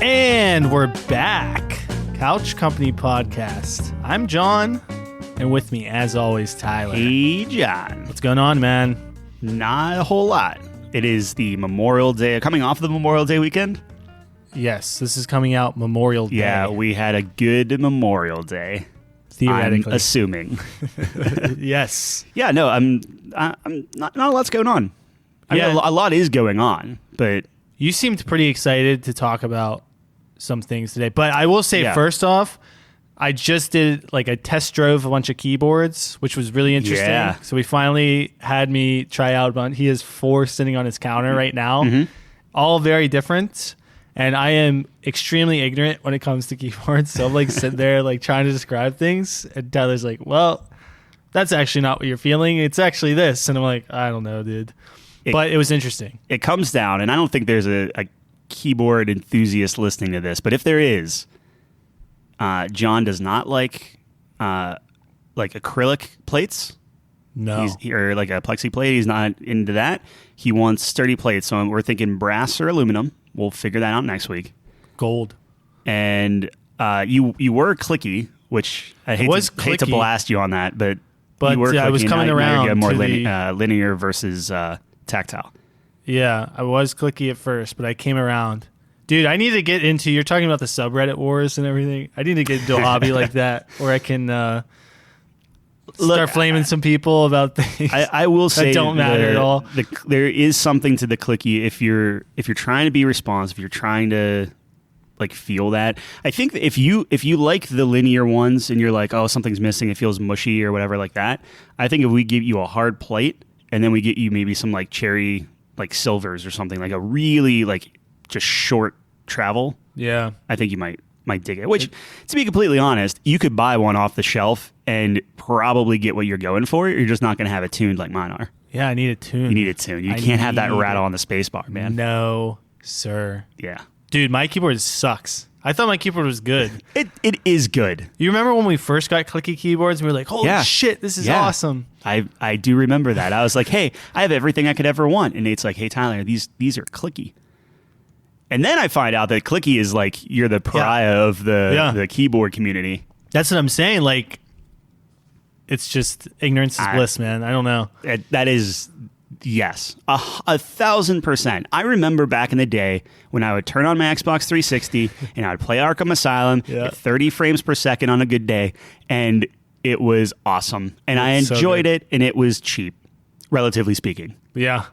And we're back. Couch Company Podcast. I'm John, and with me, as always, Tyler. Hey, John. What's going on, man? Not a whole lot. It is the Memorial Day, coming off the Memorial Day weekend. Yes, this is coming out Memorial Day. Yeah, we had a good Memorial Day. Theoretically. I'm assuming. Yes. Yeah, no, I'm not a lot's going on. I mean, a lot is going on, but... You seemed pretty excited to talk about some things today. But I will say, first off, I just did like a test drove a bunch of keyboards, which was really interesting. Yeah. So we finally had me try out one. He has 4 sitting on his counter right now, all very different. And I am extremely ignorant when it comes to keyboards. So I'm like sitting there like trying to describe things. And Tyler's like, well, that's actually not what you're feeling. It's actually this. And I'm like, I don't know, dude. But it was interesting. It comes down, and I don't think there's a keyboard enthusiast listening to this, but if there is, John does not like acrylic plates. No. Or like a plexi plate. He's not into that. He wants sturdy plates. So we're thinking brass or aluminum. We'll figure that out next week. Gold. And you were clicky, which I hate to blast you on that, but you were clicky. I was coming around to more linear versus tactile. Yeah, I was clicky at first, but I came around. Dude, I need to get into, you're talking about the subreddit wars and everything. I need to get into a hobby like that where I can start flaming some people about things I will say that don't matter at all. There is something to the clicky if you're trying to be responsive, if you're trying to like feel that. I think that if you like the linear ones and you're like, oh, something's missing, it feels mushy or whatever like that, I think if we give you a hard plate and then we get you maybe some like cherry like silvers or something, like a really like just short travel, yeah, I think you might dig it. Which, to be completely honest, you could buy one off the shelf and probably get what you're going for. You're just not going to have it tuned like mine are. Yeah, I need it tuned. You need it tuned. You can't have that rattle on the space bar, man. No, sir. Yeah. Dude, my keyboard sucks. I thought my keyboard was good. It is good. You remember when we first got clicky keyboards and we were like, holy shit, this is awesome. I do remember that. I was like, hey, I have everything I could ever want. And Nate's like, hey, Tyler, these are clicky. And then I find out that clicky is like, you're the pariah of the keyboard community. That's what I'm saying. Like, it's just ignorance is bliss, man. I don't know. That is... Yes, 1,000%. I remember back in the day when I would turn on my Xbox 360 and I would play Arkham Asylum at 30 frames per second on a good day, and it was awesome. And I enjoyed it, and it was cheap, relatively speaking. Yeah.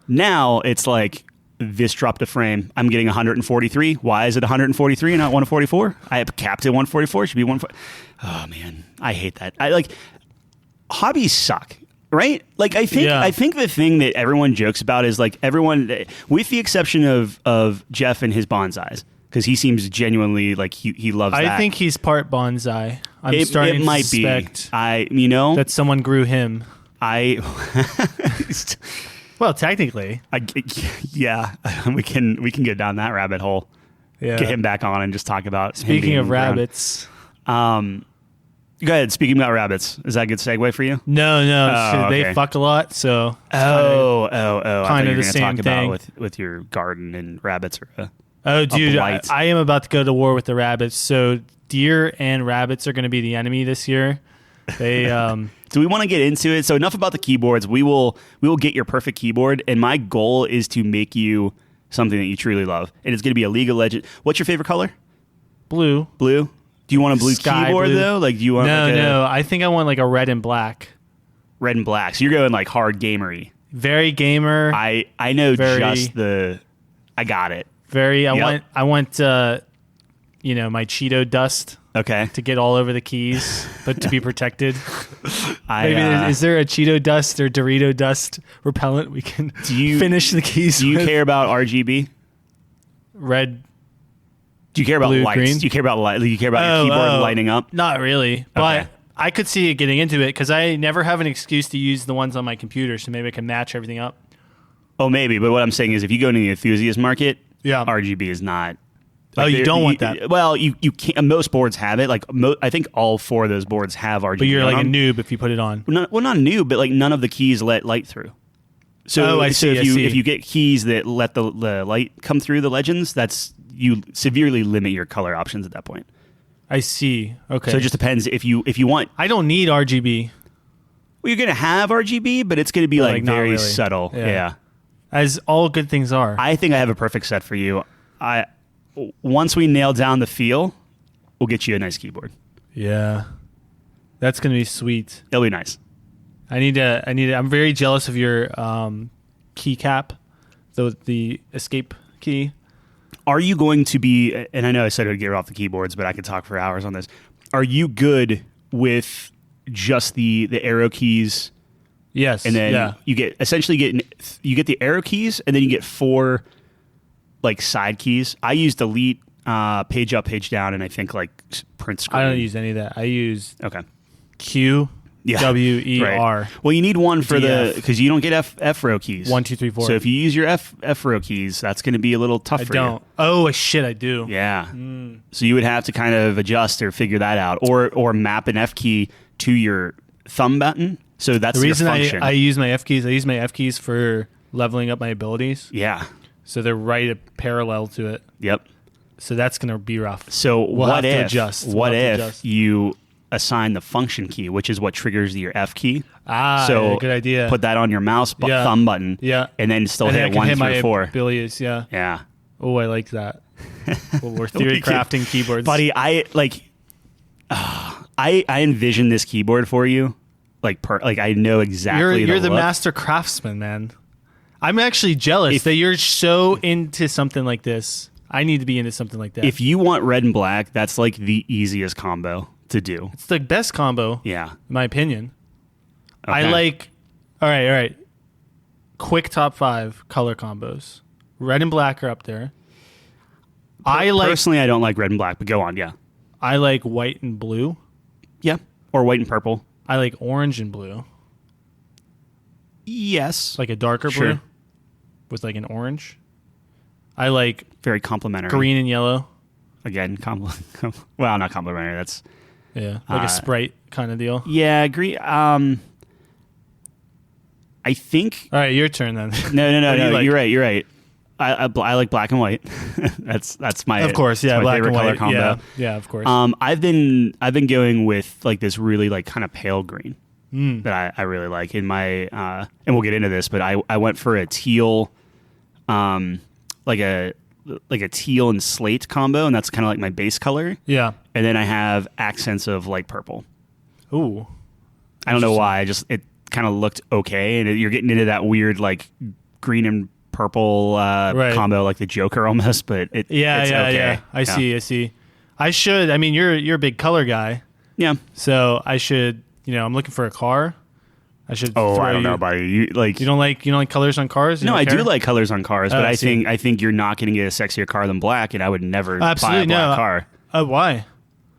Now it's like, this dropped a frame. I'm getting 143. Why is it 143 and not 144? I have capped at 144. It should be 144. Oh, man. I hate that. Hobbies suck. Right? Like, I think the thing that everyone jokes about is like everyone, with the exception of Jeff and his bonsais, because he seems genuinely like he loves that. I think he's part bonsai. I'm starting to suspect that someone grew him. Well, technically. We can go down that rabbit hole. Yeah. Get him back on and just talk about Speaking of rabbits. Go ahead. Speaking about rabbits, is that a good segue for you? No. They fuck a lot, so... I thought you were going to talk thing. about with your garden and rabbits. Dude, I am about to go to war with the rabbits. So deer and rabbits are going to be the enemy this year. They... Do we want to get into it? So enough about the keyboards. We will get your perfect keyboard, and my goal is to make you something that you truly love. And it's going to be a League of Legends. What's your favorite color? Blue. Blue? Do you want a blue keyboard, though? Like, do you want No. I think I want like a red and black. Red and black. So you're going like hard gamery. Very gamer. I know just the... I got it. Very... I want my Cheeto dust. Okay. To get all over the keys, but to be protected. Is there a Cheeto dust or Dorito dust repellent we can finish the keys Do you care about RGB? Red... Do you care about blue, lights? green? Do you care about light? Do you care about your keyboard lighting up? Not really, but I could see it getting into it because I never have an excuse to use the ones on my computer, so maybe I can match everything up. Oh, maybe. But what I'm saying is, if you go into the enthusiast market, RGB is not. Like you don't want that. Well, you can't. Most boards have it. Like I think all 4 of those boards have RGB. But you're like a noob if you put it on. Not a noob, but like none of the keys let light through. So, I see. If you get keys that let the light come through the legends, that's you severely limit your color options at that point. I see. Okay. So it just depends if you want. I don't need RGB. Well, you're gonna have RGB, but it's gonna be like not very really. subtle. Yeah. As all good things are. I think I have a perfect set for you. Once we nail down the feel, we'll get you a nice keyboard. Yeah. That's gonna be sweet. It'll be nice. I'm very jealous of your keycap, the escape key. Are you going to be, and I know I said I would get off the keyboards, but I could talk for hours on this. Are you good with just the arrow keys? Yes. And then you get the arrow keys, and then you get 4 like side keys. I use delete, page up, page down, and I think like print screen. I don't use any of that. I use okay. Q, W, E, right. R. Well, you need one for because you don't get F row keys. 1, 2, 3, 4. So if you use your F row keys, that's going to be a little tough for you. I don't. Oh shit, I do. Yeah. So you would have to kind of adjust or figure that out, or map an F key to your thumb button. So that's the reason your function. I use my F keys. I use my F keys for leveling up my abilities. Yeah. So they're right parallel to it. Yep. So that's going to be rough. So what if adjust. you assign the function key, which is what triggers your F key? So good idea. Put that on your mouse thumb button. Yeah. And then still and hit then 1 through my 4. Abilities, yeah. Yeah. Oh, I like that. Well, we're theory crafting keyboards. Buddy, I envision this keyboard for you. Like I know exactly you're the look. master craftsman, man. I'm actually jealous that you're so into something like this. I need to be into something like that. If you want red and black, that's like the easiest combo to do. It's the best combo. Yeah. In my opinion. Okay. I like all right. Quick top 5 color combos. Red and black are up there. Personally, I don't like red and black, but go on, yeah. I like white and blue. Yeah. Or white and purple. I like orange and blue. Yes. Like a darker blue with like an orange. I like very complimentary. Green and yellow. Again, well, not complimentary. That's like a Sprite kind of deal. Yeah, agree. I think. All right, your turn then. No. Like? You're right. I like black and white. that's my of course, yeah, my black favorite and color white combo. Yeah, of course. I've been going with like this really like kind of pale green that I really like in my and we'll get into this, but I went for a teal, like a teal and slate combo, and that's kind of like my base color. Yeah, and then I have accents of like purple. Ooh, I don't know why. It kind of looked okay, and you're getting into that weird like green and purple combo, like the Joker almost. But it's okay. Yeah. I see. I mean, you're a big color guy. Yeah. So I should. I'm looking for a car. I should. Oh, I don't know, buddy. You don't like colors on cars? No, I do like colors on cars, but I think you're not going to get a sexier car than black, and I would never buy a black car. Why?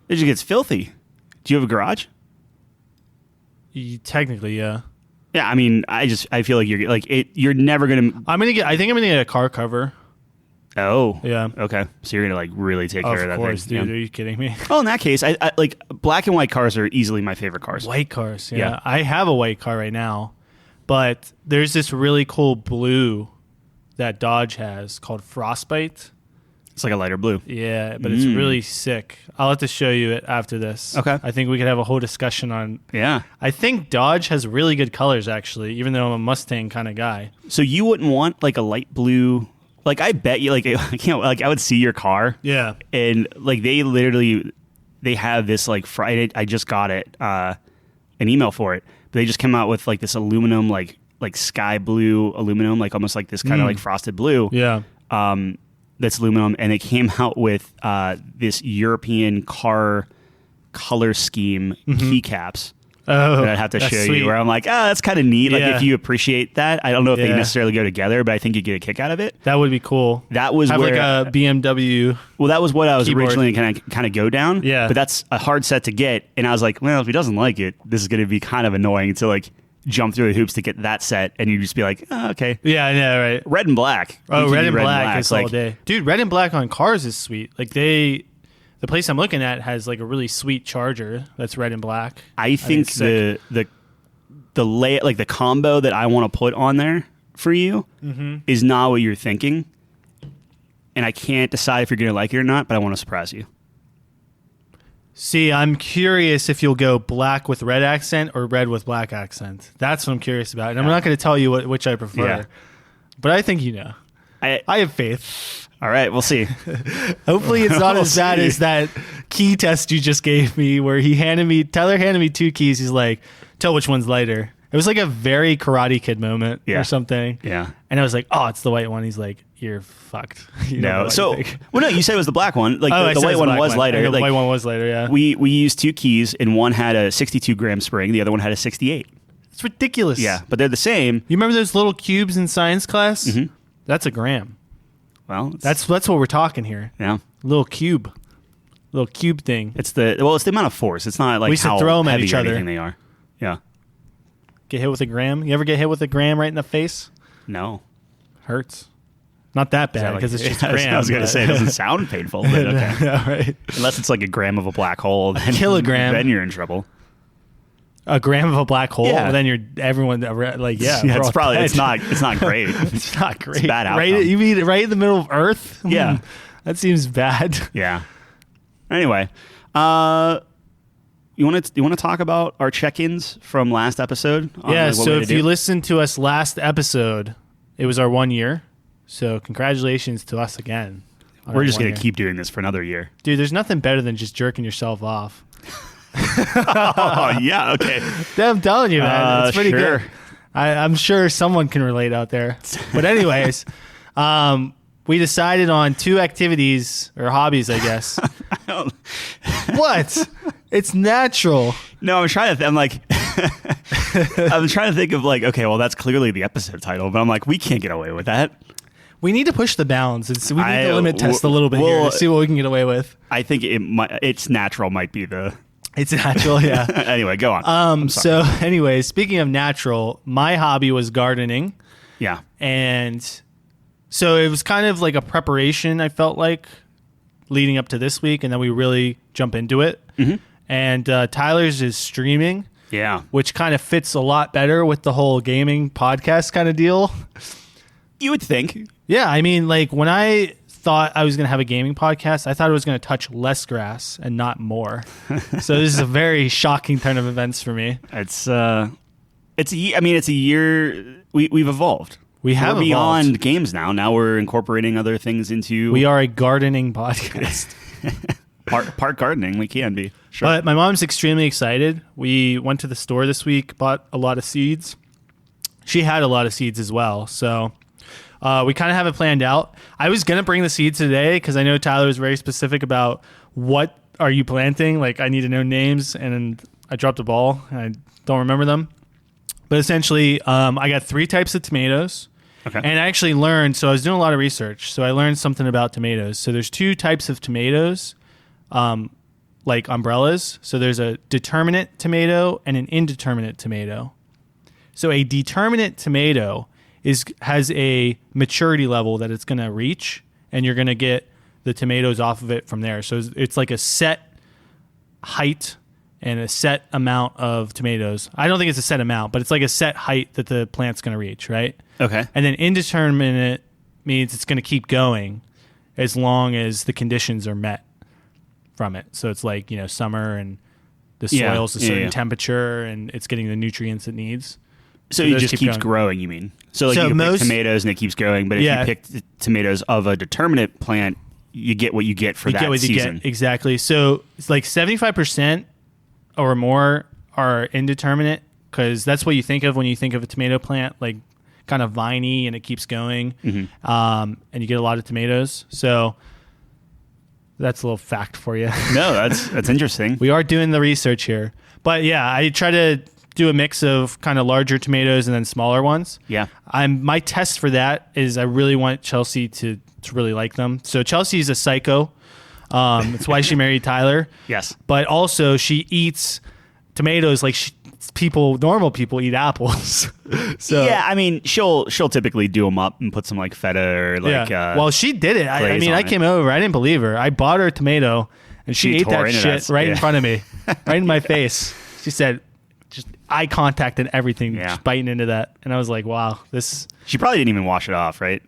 It just gets filthy. Do you have a garage? Technically, yeah. Yeah, I mean, I feel like you're like it. You're never gonna. I think I'm gonna get a car cover. Oh, yeah. Okay, so you're gonna like really take care of that. Of course, thing. dude. Are you kidding me? Well, in that case, I like black and white cars are easily my favorite cars. White cars, yeah. I have a white car right now, but there's this really cool blue that Dodge has called Frostbite. It's like a lighter blue. Yeah, but it's really sick. I'll have to show you it after this. Okay. I think we could have a whole discussion on. Yeah. I think Dodge has really good colors, actually, even though I'm a Mustang kind of guy. So you wouldn't want like a light blue? Like I bet you, like I would see your car. Yeah. And like they have this like Friday. I just got it, an email for it. But they just came out with like this aluminum, like sky blue aluminum, like almost like this kind of like frosted blue. Yeah. That's aluminum, and they came out with this European car color scheme keycaps. Oh, that I have to show sweet. you. Where I'm like, that's kind of neat. Like if you appreciate that, I don't know if they necessarily go together, but I think you get a kick out of it. That would be cool. That was have where like a BMW. Well, that was what I was keyboard. Originally kind of go down. Yeah, but that's a hard set to get, and I was like, well, if he doesn't like it, this is going to be kind of annoying to like jump through the hoops to get that set, and you just be like, okay. Yeah, right. Red and black. Oh, red and black is all day. Dude, red and black on cars is sweet. Like the place I'm looking at has like a really sweet Charger that's red and black. I think the like the combo that I want to put on there for you is not what you're thinking. and I can't decide if you're going to like it or not, but I want to surprise you. See, I'm curious if you'll go black with red accent or red with black accent. That's what I'm curious about. And I'm not going to tell you which I prefer. Yeah. But I think you know. I have faith. All right, we'll see. Hopefully it's not as bad as that key test you just gave me where Tyler handed me 2 keys. He's like, tell which one's lighter. It was like a very Karate Kid moment or something. Yeah. And I was like, oh, it's the white one. He's like, you're fucked. No. So, no, you said it was the black one. Like the white one was lighter. The white one was lighter, yeah. We used 2 keys, and one had a 62 gram spring. The other one had a 68. It's ridiculous. Yeah, but they're the same. You remember those little cubes in science class? Mm-hmm. That's a gram. Well, that's what we're talking here. Yeah. Little cube thing. It's the amount of force. It's not like we used to throw them at each other. They are. Yeah. Get hit with a gram? You ever get hit with a gram right in the face? No. Hurts. Not that bad because it's just a gram. I was going to say it doesn't sound painful. But okay. Yeah, right. Unless it's like a gram of a black hole. A kilogram. Then you're in trouble. A gram of a black hole. Yeah. Well, then everyone like it's probably it's not great. It's not great. It's bad outcome. You mean right in the middle of Earth? Yeah. That seems bad. Yeah. Anyway, you want to talk about our check-ins from last episode? Yeah. So if you listened to us last episode, it was our 1 year. So congratulations to us again. We're just going to keep doing this for another year. Dude, there's nothing better than just jerking yourself off. Oh, yeah, okay. I'm telling you, man. It's pretty sure. good. I'm sure someone can relate out there. But anyways, we decided on 2 activities or hobbies, I guess. What? It's natural. No, I'm trying to I'm like I'm trying to think of like, okay, well, that's clearly the episode title, but I'm like, we can't get away with that. We need to push the bounds. We need to limit test a little bit here to see what we can get away with. I think it's natural might be the... It's natural, yeah. Anyway, go on. So anyway, speaking of natural, my hobby was gardening. Yeah. And so it was kind of like a preparation, I felt like, leading up to this week, and then we really jump into it. Mm-hmm. And Tyler's is streaming. Yeah. Which kind of fits a lot better with the whole gaming podcast kind of deal. You would think. Yeah, I mean, like when I thought I was going to have a gaming podcast, I thought it was going to touch less grass and not more. So this is a very shocking turn of events for me. It's a year we've evolved. We're beyond games now. Now we're incorporating other things into. We are a gardening podcast. Part gardening, we can be. Sure. But my mom's extremely excited. We went to the store this week, bought a lot of seeds. She had a lot of seeds as well, so we kind of have it planned out. I was going to bring the seeds today because I know Tyler was very specific about what are you planting. Like, I need to know names, and I dropped the ball, and I don't remember them. But essentially, I got 3 types of tomatoes. Okay. And I actually learned, so I was doing a lot of research, so I learned something about tomatoes. So there's 2 types of tomatoes, like umbrellas. So there's a determinate tomato and an indeterminate tomato. So a determinate tomato has a maturity level that it's going to reach, and you're going to get the tomatoes off of it from there. So it's like a set height and a set amount of tomatoes. I don't think it's a set amount, but it's like a set height that the plant's going to reach, right? Okay. And then indeterminate means it's going to keep going as long as the conditions are met from it. So it's like, summer and the soil's a certain temperature and it's getting the nutrients it needs. So it just keeps growing, you mean? So you pick tomatoes and it keeps growing, but if you pick tomatoes of a determinate plant, you get what you get for that season. Exactly. So it's like 75% or more are indeterminate, because that's what you think of when you think of a tomato plant, like kind of viney and it keeps going, and you get a lot of tomatoes. So that's a little fact for you. No, that's interesting. We are doing the research here. But yeah, I try to do a mix of kind of larger tomatoes and then smaller ones. Yeah. My test for that is I really want Chelsea to really like them. So Chelsea's a psycho. That's why she married Tyler. Yes. But also she eats tomatoes like normal people eat apples. So yeah, I mean, she'll typically do them up and put some like feta or like. Yeah. Well, she did it. I came over. I didn't believe her. I bought her a tomato, and she ate that shit right in front of me, right in my face. She said, just eye contact and everything, just biting into that, and I was like, wow, this. She probably didn't even wash it off, right?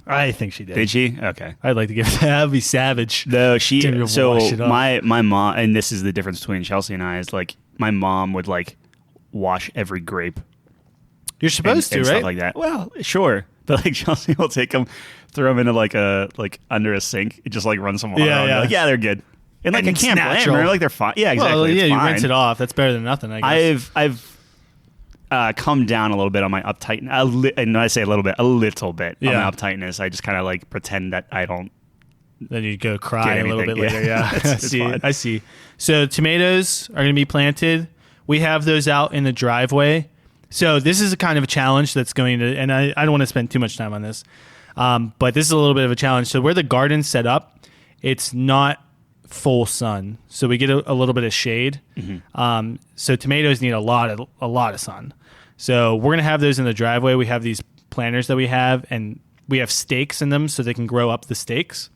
I think she did. Did she? Okay. I'd like to give that would be savage. No, so wash it up. my mom, and this is the difference between Chelsea and I, is like my mom would like wash every grape. You're supposed and to, right? Stuff like that. Well, sure, but like Chelsea will take them, throw them into like under a sink, and just like run some water on. Yeah. Like, yeah, they're good. And like And I can't blame natural. her. Like they're fine. Yeah, exactly. Well, yeah, it's you fine. rinse it off. That's better than nothing, I guess. I've come down a little bit on my uptight, and I say a little bit on my uptightness. I just kind of like pretend that I don't. Then you go cry a little bit anything. later. Yeah, I see. So tomatoes are going to be planted. We have those out in the driveway. So this is a kind of a challenge that's going to, and I don't want to spend too much time on this, but this is a little bit of a challenge. So where the garden's set up, it's not full sun, so we get a little bit of shade. Mm-hmm. So tomatoes need a lot of sun. So we're gonna have those in the driveway. We have these planters that we have, and we have stakes in them so they can grow up the stakes.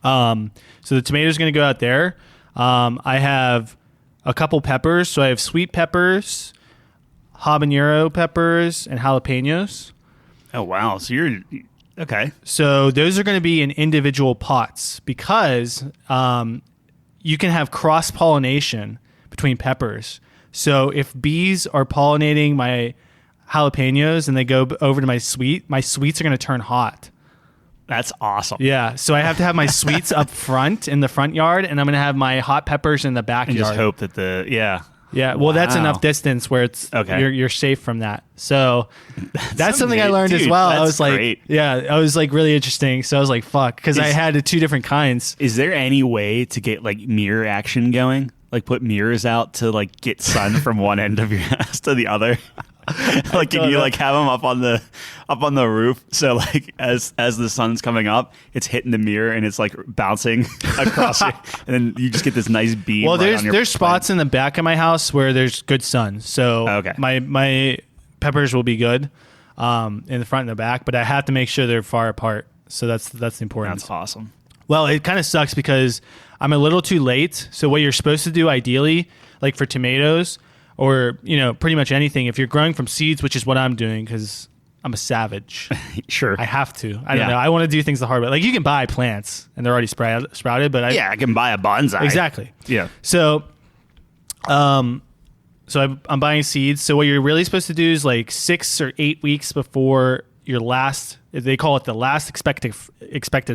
So the tomatoes are gonna go out there. I have a couple peppers, so I have sweet peppers, habanero peppers, and jalapenos. Oh wow! So you're okay. So those are going to be in individual pots because you can have cross-pollination between peppers. So if bees are pollinating my jalapenos and they go over to my sweets are going to turn hot. That's awesome. Yeah. So I have to have my sweets up front in the front yard, and I'm going to have my hot peppers in the backyard. And just hope that Yeah, well, that's enough distance where it's okay. You're safe from that. So that's something I learned as well. I was like, great. I was like really interesting. So I was like, fuck, because I had two different kinds. Is there any way to get like mirror action going? Like put mirrors out to like get sun from one end of your house to the other? Like can you like have them up on the roof, so like as the sun's coming up, it's hitting the mirror and it's like bouncing across it, and then you just get this nice beam. Well, there's spots in the back of my house where there's good sun, so okay. my peppers will be good in the front and the back, but I have to make sure they're far apart. So that's important. That's awesome. Well, it kind of sucks because I'm a little too late. So what you're supposed to do ideally, like for tomatoes, or, pretty much anything, if you're growing from seeds, which is what I'm doing because I'm a savage. Sure. I have to. I don't know. I want to do things the hard way. Like you can buy plants and they're already sprouted, but I can buy a bonsai. Exactly. Yeah. So, I'm buying seeds. So what you're really supposed to do is like 6 or 8 weeks before your last, they call it the last expected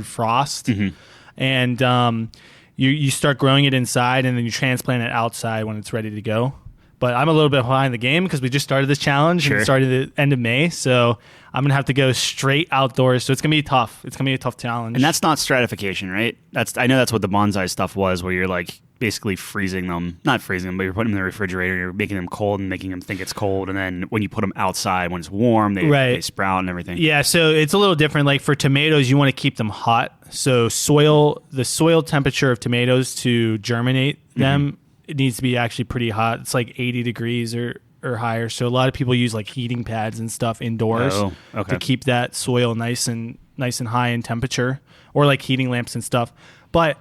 frost. Mm-hmm. And you start growing it inside and then you transplant it outside when it's ready to go. But I'm a little bit behind the game because we just started this challenge and it started at the end of May. So I'm going to have to go straight outdoors. So it's going to be tough. It's going to be a tough challenge. And that's not stratification, right? I know that's what the bonsai stuff was, where you're like basically freezing them. Not freezing them, but you're putting them in the refrigerator. You're making them cold and making them think it's cold. And then when you put them outside, when it's warm, they sprout and everything. Yeah, so it's a little different. Like for tomatoes, you want to keep them hot. So the soil temperature of tomatoes to germinate them, it needs to be actually pretty hot. It's like 80 degrees or higher. So a lot of people use like heating pads and stuff indoors to keep that soil nice and high in temperature, or like heating lamps and stuff. But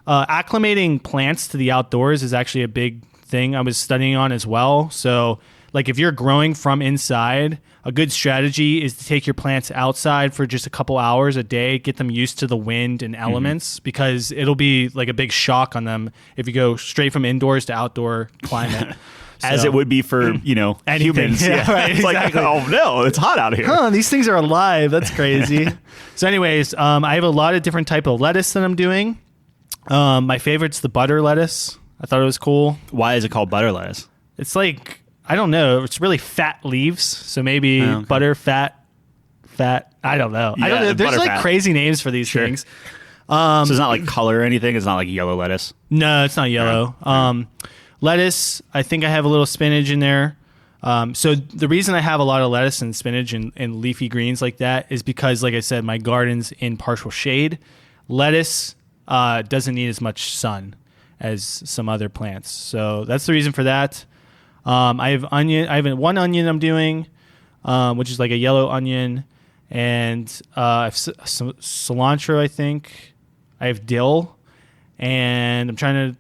acclimating plants to the outdoors is actually a big thing I was studying on as well. So like if you're growing from inside, a good strategy is to take your plants outside for just a couple hours a day, get them used to the wind and elements, because it'll be like a big shock on them if you go straight from indoors to outdoor climate. As it would be for, humans. Yeah, right, it's exactly. like, oh no, it's hot out here. These things are alive. That's crazy. So anyways, I have a lot of different type of lettuce that I'm doing. My favorite's the butter lettuce. I thought it was cool. Why is it called butter lettuce? It's like, I don't know. It's really fat leaves. So maybe butter, fat. I don't know. Yeah, I don't know. There's like fat. Crazy names for these things. So it's not like color or anything? It's not like yellow lettuce? No, it's not yellow. Lettuce, I think I have a little spinach in there. So the reason I have a lot of lettuce and spinach and leafy greens like that is because, like I said, my garden's in partial shade. Lettuce doesn't need as much sun as some other plants. So that's the reason for that. I have onion. I have one onion I'm doing, which is like a yellow onion, and I have some cilantro. I think I have dill, and I'm trying to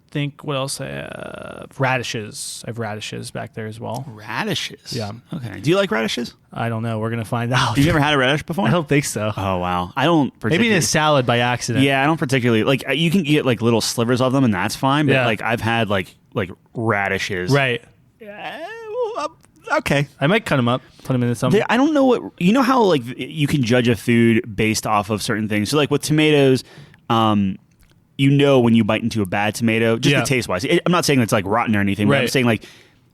think what else I have. Radishes. I have radishes back there as well. Radishes? Yeah. Okay. Do you like radishes? I don't know. We're going to find out. Have you ever had a radish before? I don't think so. Oh, wow. I don't particularly. Maybe in a salad by accident. Yeah, I don't particularly. Like, you can get, like, little slivers of them, and that's fine. But, Yeah. like, I've had, like radishes. Right. Okay. I might cut them up, put them into something. I don't know what... You know how, like, you can judge a food based off of certain things? So, like, with tomatoes... you know when you bite into a bad tomato, just the taste wise. I'm not saying it's like rotten or anything, but I'm saying like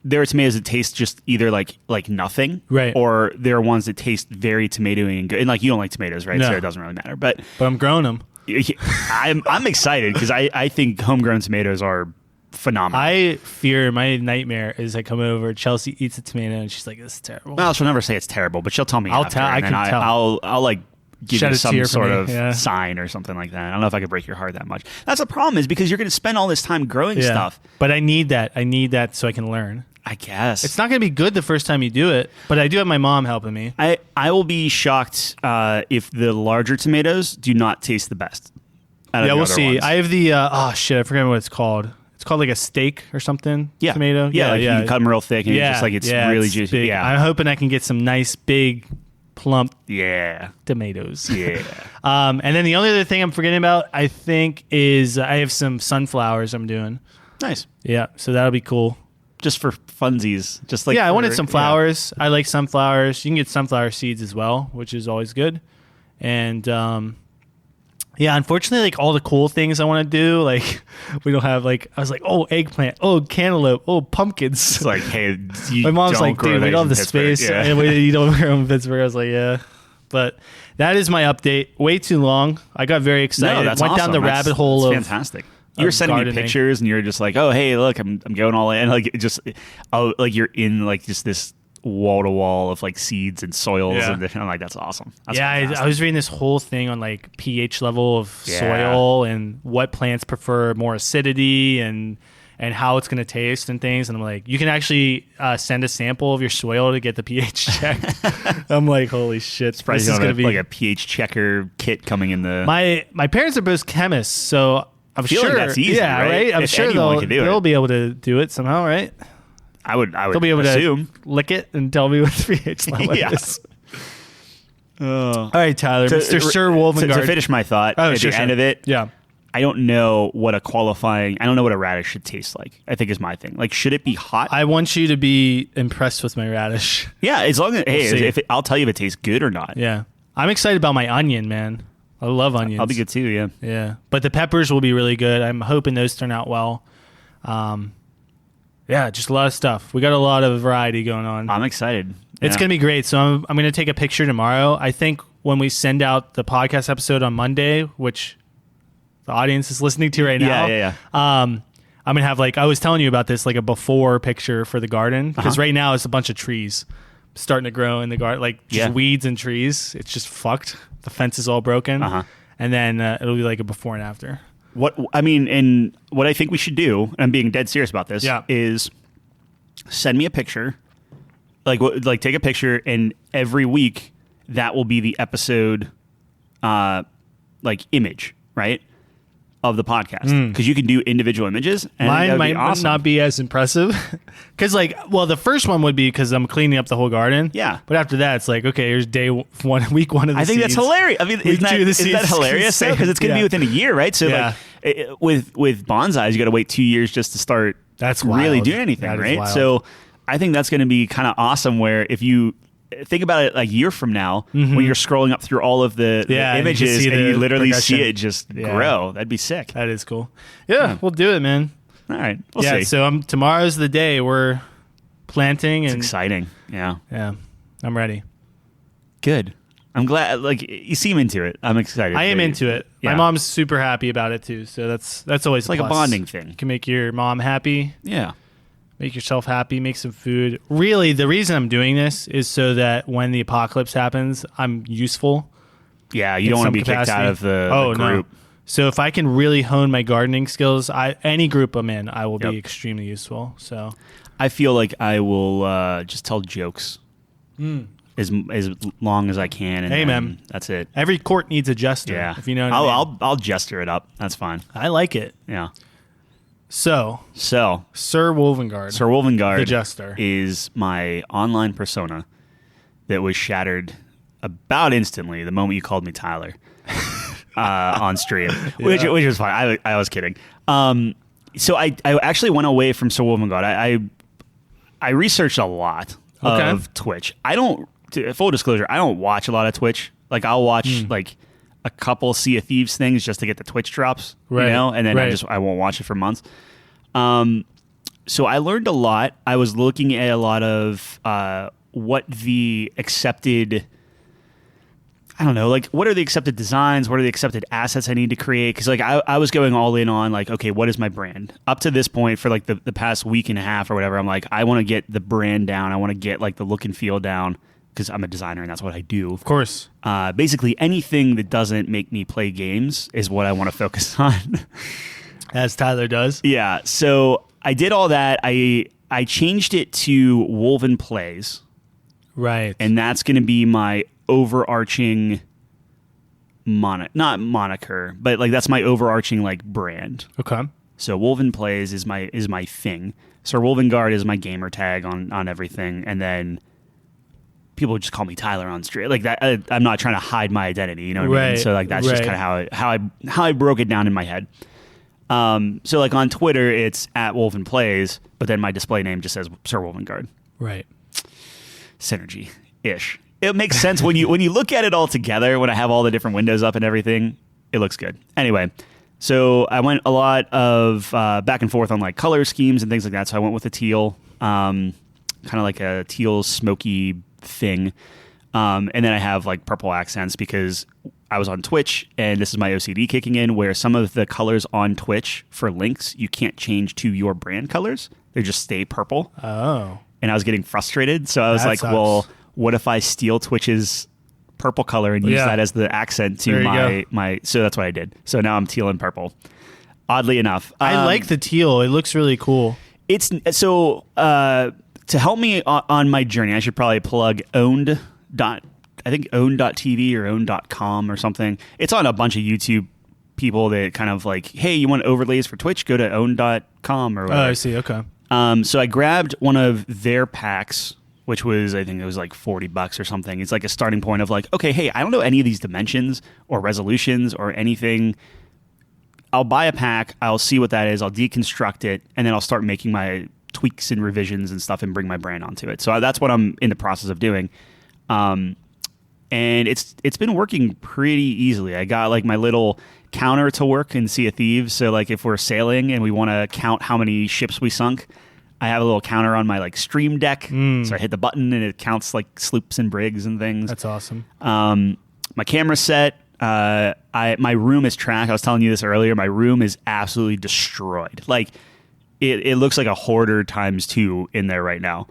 there are tomatoes that taste just either like nothing, right? Or there are ones that taste very tomatoey and good. And like you don't like tomatoes, right? No. So it doesn't really matter. But I'm growing them. I'm excited because I think homegrown tomatoes are phenomenal. I fear my nightmare is I come over, Chelsea eats a tomato, and she's like, "This is terrible." Well, she'll never say it's terrible, but she'll tell me. I'll after, tell. I and can then tell. I'll like. Give Shed you a some tear sort for of me. sign or something like that. I don't know if I could break your heart that much. That's the problem is because you're going to spend all this time growing stuff. But I need that. I need that so I can learn. I guess. It's not going to be good the first time you do it, but I do have my mom helping me. I will be shocked if the larger tomatoes do not taste the best. We'll see. I have the, I forget what it's called. It's called like a steak or something. Yeah. Tomato. Yeah. You can cut them real thick and it's just like it's really juicy. Big. Yeah. I'm hoping I can get some nice big plump Yeah. tomatoes. Yeah. And then the only other thing I'm forgetting about, I think, is I have some sunflowers I'm doing. Nice. Yeah, so that'll be cool. Just for funsies. Just like I wanted some flowers. I like sunflowers. You can get sunflower seeds as well, which is always good. And unfortunately, like all the cool things I want to do, like we don't have like I was like, oh, eggplant, oh, cantaloupe, oh, pumpkins. It's like, hey, my mom's like, dude, we don't have the space. Yeah. And you don't grow in Pittsburgh. I was like, yeah. But that is my update. Way too long. I got very excited. No, that's Went down the rabbit hole of fantastic. You were sending me gardening. pictures, and you're just like, "Oh, hey, look, I'm going all in." Like, like you're in like just this wall to wall of like seeds and soils, and I'm like, "That's awesome." That's I was reading this whole thing on like pH level of soil and what plants prefer more acidity and how it's going to taste and things. And I'm like, you can actually send a sample of your soil to get the pH checked. I'm like, holy shit! This is going to be like a pH checker kit coming in the. My parents are both chemists, so. I'm sure like that's easy, right? I'm sure they'll be able to do it somehow, right? I would they'll be able assume. to lick it and tell me what the pH level is. All right, Tyler, Mr. Sir Wolfengard. To finish my thought at the end of it, I don't know what I don't know what a radish should taste like. I think is my thing. Like, should it be hot? I want you to be impressed with my radish. Yeah, as long as I'll tell you if it tastes good or not. Yeah, I'm excited about my onion, man. I love onions. I'll be good too, yeah. Yeah. But the peppers will be really good. I'm hoping those turn out well. Just a lot of stuff. We got a lot of variety going on. I'm excited. It's going to be great. So I'm going to take a picture tomorrow. I think when we send out the podcast episode on Monday, which the audience is listening to right now. I'm going to have like, I was telling you about this, like a before picture for the garden. Because right now it's a bunch of trees starting to grow in the garden, like just weeds and trees. It's just fucked. The fence is all broken, and then it'll be like a before and after. What I think we should do, and I'm being dead serious about this, is send me a picture, like take a picture, and every week that will be the episode, like image, right, of the podcast, because you can do individual images. And mine might not be as impressive, because the first one would be because I'm cleaning up the whole garden. Yeah, but after that, it's like, okay, here's day one, week one of the. I think that's hilarious. I mean, isn't that hilarious? Because it's going to be within a year, right? So like with bonsais, you got to wait 2 years just to start. That's really doing anything, right? So I think that's going to be kind of awesome. Where if you think about it, a year from now, when you're scrolling up through all of the images and you literally see it just grow, that'd be sick. That is cool. Yeah, we'll do it, man. All right, we'll see. So tomorrow's the day we're planting. It's exciting. Yeah, I'm ready. Good. I'm glad. Like, you seem into it. I'm excited. I am into it. Yeah. My mom's super happy about it too. So that's always like a bonding thing. You can make your mom happy. Yeah. Make yourself happy, make some food. Really, the reason I'm doing this is so that when the apocalypse happens, I'm useful. Yeah, you don't want to be kicked out of the group. No. So if I can really hone my gardening skills, any group I'm in, I will be extremely useful. So I feel like I will just tell jokes as long as I can. And man, that's it. Every court needs a jester. Yeah, if you know what I mean. I'll jester it up. That's fine. I like it. Yeah. So, So, Sir Wolvengard, Sir Wolvengard the Jester, is my online persona that was shattered about instantly the moment you called me Tyler on stream, which was fine. I was kidding. So I actually went away from Sir Wolvengard. I researched a lot of Twitch. Full disclosure, I don't watch a lot of Twitch. Like I'll watch like a couple Sea of Thieves things just to get the Twitch drops, right. you know, and then I won't watch it for months. So I learned a lot. I was looking at a lot of what the accepted, I don't know, like what are the accepted designs? What are the accepted assets I need to create? Because like I was going all in on like, okay, what is my brand? Up to this point for like the past week and a half or whatever, I'm like, I want to get the brand down. I want to get like the look and feel down because I'm a designer and that's what I do. Of course. Basically anything that doesn't make me play games is what I want to focus on. As Tyler does. Yeah. So I did all that. I changed it to Woven Plays. Right. And that's going to be my overarching not moniker, but like that's my overarching like brand. Okay. So Woven Plays is my thing. Sir Wolvengard is my gamer tag on everything, and then people just call me Tyler on stream. Like that, I'm not trying to hide my identity. You know what I mean? So like that's just kind of how I broke it down in my head. So like on Twitter, it's @Woven Plays, but then my display name just says Sir Wolvengard. Right. Synergy-ish. It makes sense when you look at it all together, when I have all the different windows up and everything, it looks good. Anyway, so I went a lot of back and forth on like color schemes and things like that. So I went with a teal, kind of like a teal smoky thing. And then I have like purple accents because I was on Twitch and this is my OCD kicking in where some of the colors on Twitch for links, you can't change to your brand colors. They just stay purple. Oh. And I was getting frustrated. So I was like, well, what if I steal Twitch's purple color and use that as the accent to my so that's what I did. So now I'm teal and purple. Oddly enough. I like the teal. It looks really cool. It's so to help me on my journey, I should probably plug owned.tv or own.com or something. It's on a bunch of YouTube people that kind of like, hey, you want overlays for Twitch? Go to own.com or whatever. Oh, I see. Okay. So I grabbed one of their packs, which was, I think it was like $40 or something. It's like a starting point of like, okay, hey, I don't know any of these dimensions or resolutions or anything. I'll buy a pack. I'll see what that is. I'll deconstruct it. And then I'll start making my tweaks and revisions and stuff and bring my brand onto it. So that's what I'm in the process of doing. And it's been working pretty easily. I got like my little counter to work in Sea of Thieves. So like if we're sailing and we want to count how many ships we sunk, I have a little counter on my like stream deck. So I hit the button and it counts like sloops and brigs and things. That's awesome. My camera set, my room is trash. I was telling you this earlier. My room is absolutely destroyed. Like it looks like a hoarder times 2 in there right now.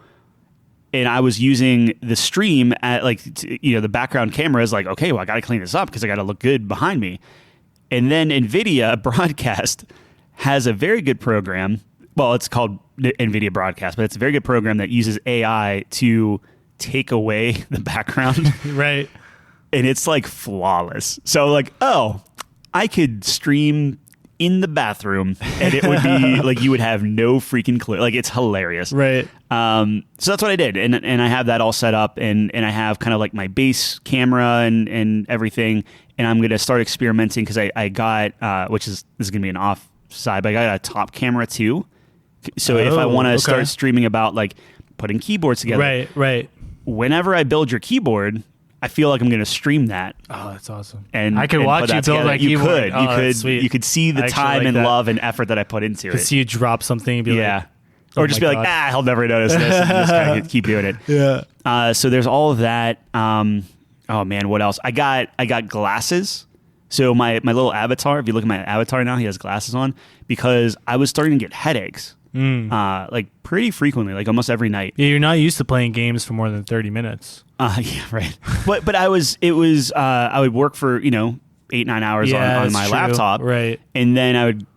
And I was using the stream at like, the background camera is like, okay, well, I got to clean this up because I got to look good behind me. And then NVIDIA Broadcast has a very good program. Well, it's called NVIDIA Broadcast, but it's a very good program that uses AI to take away the background. Right. And it's like flawless. So like, oh, I could stream in the bathroom and it would be like you would have no freaking clue. Like it's hilarious. Right. So that's what I did. And I have that all set up and I have kind of like my base camera and everything. And I'm going to start experimenting because I got, this is going to be an off side, but I got a top camera too. So if I want to start streaming about like putting keyboards together. Right. Whenever I build your keyboard, I feel like I'm going to stream that. Oh, that's awesome. And I could watch you build my keyboard. You could see the time and love and effort that I put into it. Could see you drop something and be like, or just be like, he'll never notice this, and just kind of keep doing it. Yeah. So there's all of that. Oh man, what else? I got glasses. So my little avatar, if you look at my avatar now, he has glasses on because I was starting to get headaches. Like pretty frequently, like almost every night. Yeah, you're not used to playing games for more than 30 minutes. Yeah, right. but I would work for 8-9 hours on my laptop, right? And then I would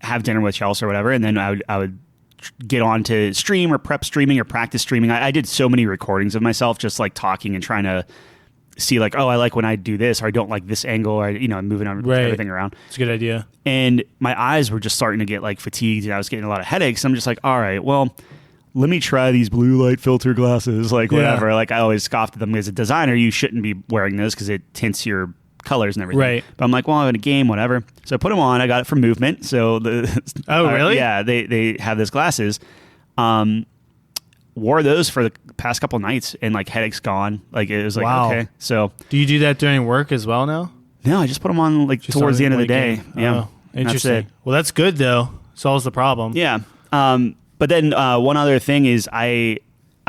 have dinner with Chelsea or whatever, and then I would get on to stream or prep streaming or practice streaming. I did so many recordings of myself just like talking and trying to see like, oh, I like when I do this, or I don't like this angle, or I'm moving everything around. It's a good idea. And my eyes were just starting to get like fatigued, and I was getting a lot of headaches. I'm just like, all right, well, let me try these blue light filter glasses, like whatever. Like I always scoffed at them as a designer. You shouldn't be wearing those because it tints your colors and everything. Right. But I'm like, well, I'm in a game, whatever. So I put them on. I got it from Movement. So oh, really? Yeah, they have those glasses. Wore those for the past couple nights, and like headaches gone. Like it was like, wow. Okay. So do you do that during work as well now? no, I just put them on like just towards the end of the day. Yeah. Oh, interesting. Well, that's good though. Solves the problem. Yeah. But then one other thing is I've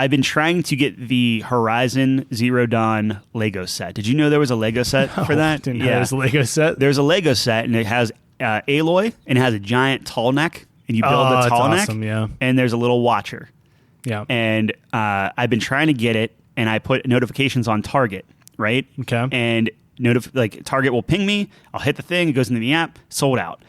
been trying to get the Horizon Zero Dawn Lego set. Did you know there was a Lego set for that? Didn't know there was a Lego set. There's a Lego set, and it has Aloy, and it has a giant tall neck, and you build the tall neck, awesome, yeah. and there's a little watcher. Yeah. And I've been trying to get it, and I put notifications on Target, right? Okay. And Target will ping me. I'll hit the thing. It goes into the app. Sold out.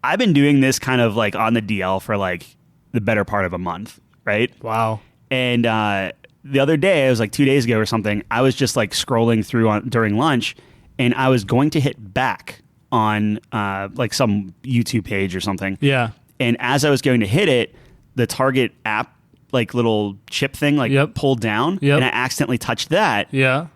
I've been doing this kind of like on the DL for like the better part of a month, right? Wow. And the other day, it was like 2 days ago or something, I was just like scrolling through during lunch, and I was going to hit back on like some YouTube page or something. Yeah. And as I was going to hit it, the Target app like little chip thing like pulled down, and I accidentally touched that. Yeah.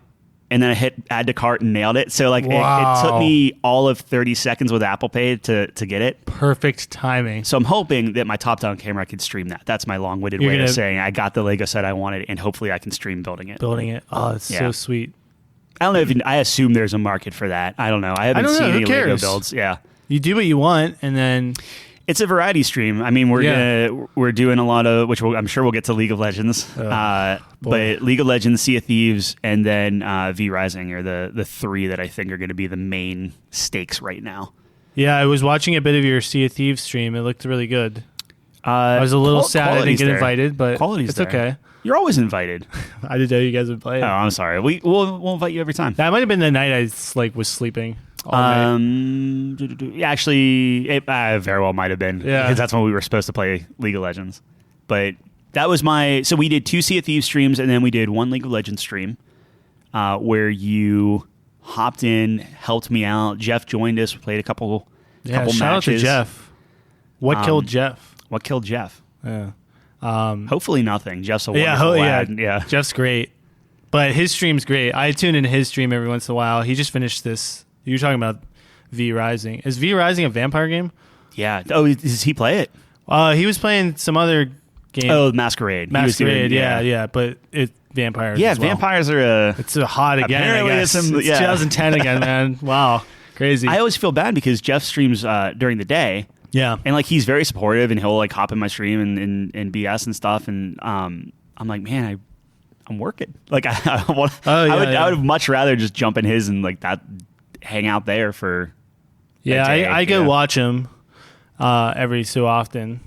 And then I hit add to cart and nailed it. So like wow. it took me all of 30 seconds with Apple Pay to get it. Perfect timing. So I'm hoping that my top-down camera could stream that. That's my long-winded way of saying I got the Lego set I wanted, and hopefully I can stream building it. Oh, it's so sweet. I don't know if I assume there's a market for that. I don't know. I haven't seen any Lego builds. Yeah. You do what you want, and then it's a variety stream. I mean, we're doing a lot of, which I'm sure we'll get to League of Legends, but League of Legends, Sea of Thieves, and then V Rising are the three that I think are going to be the main stakes right now. Yeah, I was watching a bit of your Sea of Thieves stream. It looked really good. I was a little sad I didn't get invited, but it's okay. You're always invited. I didn't know you guys would play it. Oh, I'm sorry. We'll invite you every time. That might have been the night I was sleeping. Actually, it very well might have been. Yeah, because that's when we were supposed to play League of Legends. But that was so we did 2 Sea of Thieves streams, and then we did 1 League of Legends stream, where you hopped in, helped me out. Jeff joined us. We played a couple matches. Shout out to Jeff. What killed Jeff? What killed Jeff? Yeah. Hopefully nothing. Jeff's a wonderful lad. Yeah. Jeff's great. But his stream's great. I tune into his stream every once in a while. He just finished this. You were talking about V Rising. Is V Rising a vampire game? Yeah. Oh, does he play it? He was playing some other game. Oh, Masquerade. Masquerade, yeah. But it's vampires. Yeah, as well. vampires are it's hot again. Apparently I guess. It's 2010 again, man. Wow. Crazy. I always feel bad because Jeff streams during the day. Yeah. And like he's very supportive, and he'll like hop in my stream and BS and stuff. And I'm like, man, I'm working. Like I would much rather just jump in his and like that hang out there for I go watch him every so often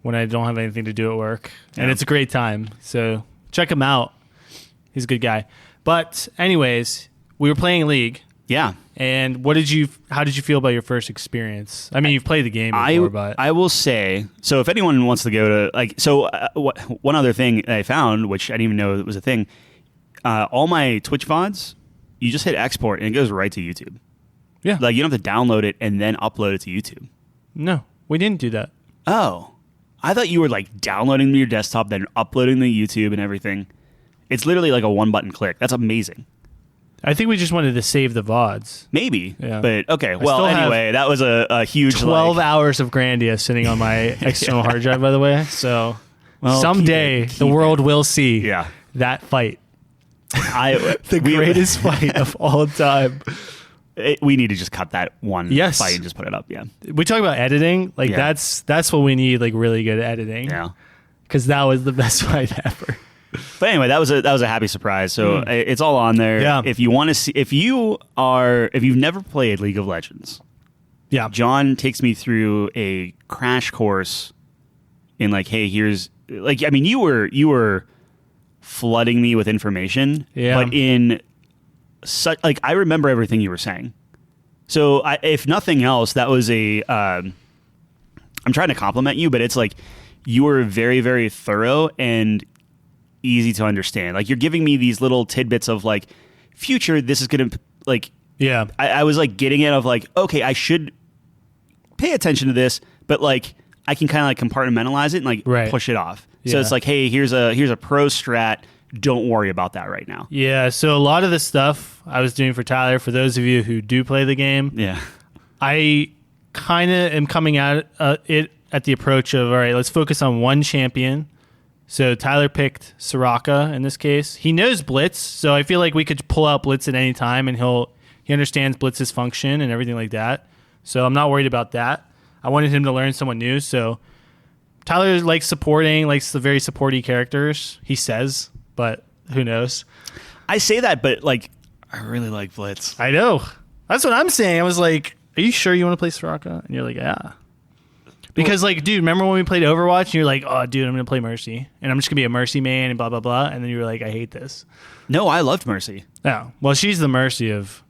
when I don't have anything to do at work, and it's a great time, so check him out. He's a good guy. But anyways, we were playing League, and how did you feel about your first experience? I mean, you've played the game before, but I will say, so if anyone wants to go to one other thing I found, which I didn't even know was a thing, all my Twitch VODs, you just hit export and it goes right to YouTube. Yeah. Like you don't have to download it and then upload it to YouTube. No, we didn't do that. Oh. I thought you were like downloading to your desktop, then uploading to YouTube and everything. It's literally like a one button click. That's amazing. I think we just wanted to save the VODs. Maybe. Yeah. But okay. Well, anyway, that was a huge 12 hours of Grandia sitting on my external hard drive, by the way. So someday the world will see that fight. The greatest fight of all time. We need to just cut that one fight and just put it up. Yeah. We talk about editing. Like that's what we need. Like really good editing. Yeah. Because that was the best fight ever. But anyway, that was a happy surprise. So it's all on there. Yeah. If you want to see, if you've never played League of Legends, Jon takes me through a crash course in like, hey, here's like, I mean, you were flooding me with information, but in such like I remember everything you were saying. So if nothing else, that was I'm trying to compliment you, but it's like you were very, very thorough and easy to understand. Like you're giving me these little tidbits of like future, this is going to like. Yeah. I was like getting it of like, okay, I should pay attention to this, but like I can kind of like compartmentalize it and like push it off. So it's like, hey, here's a pro strat. Don't worry about that right now. Yeah. So a lot of the stuff I was doing for Tyler, for those of you who do play the game, I kind of am coming at it at the approach of, all right, let's focus on one champion. So Tyler picked Soraka in this case. He knows Blitz, so I feel like we could pull out Blitz at any time, and he understands Blitz's function and everything like that. So I'm not worried about that. I wanted him to learn someone new. So Tyler likes the very supporty characters, he says, but who knows? I say that, but like I really like Blitz. I know. That's what I'm saying. I was like, are you sure you want to play Soraka? And you're like, yeah. Because, like, dude, remember when we played Overwatch and you're like, oh, dude, I'm going to play Mercy. And I'm just going to be a Mercy main and blah, blah, blah. And then you were like, I hate this. No, I loved Mercy. Oh, well, she's the Mercy of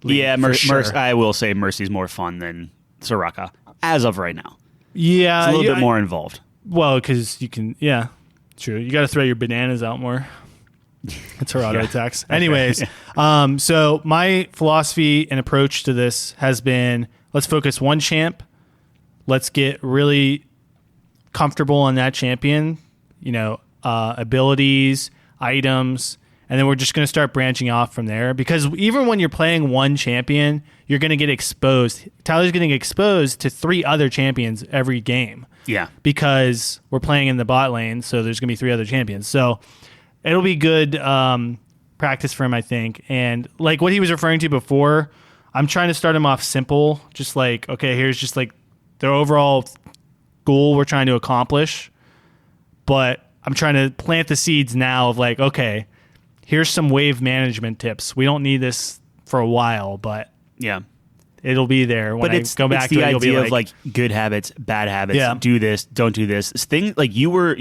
League. Yeah, Sure. I will say Mercy's more fun than Soraka, as of right now. Yeah. It's a little bit more involved. Well, because you can, yeah, true. You got to throw your bananas out more. It's her auto attacks. Anyways, so my philosophy and approach to this has been, let's focus one champ. Let's get really comfortable on that champion, abilities, items, and then we're just going to start branching off from there. Because even when you're playing one champion, you're going to get exposed. Tyler's getting exposed to 3 other champions every game. Yeah. Because we're playing in the bot lane, so there's going to be 3 other champions. So it'll be good practice for him, I think. And like what he was referring to before, I'm trying to start him off simple. Just like, okay, here's just like the overall goal we're trying to accomplish, but I'm trying to plant the seeds now of like, okay, here's some wave management tips. We don't need this for a while, but it'll be there when I go back to it. You'll be like good habits, bad habits. Do this, don't do this. This thing like you were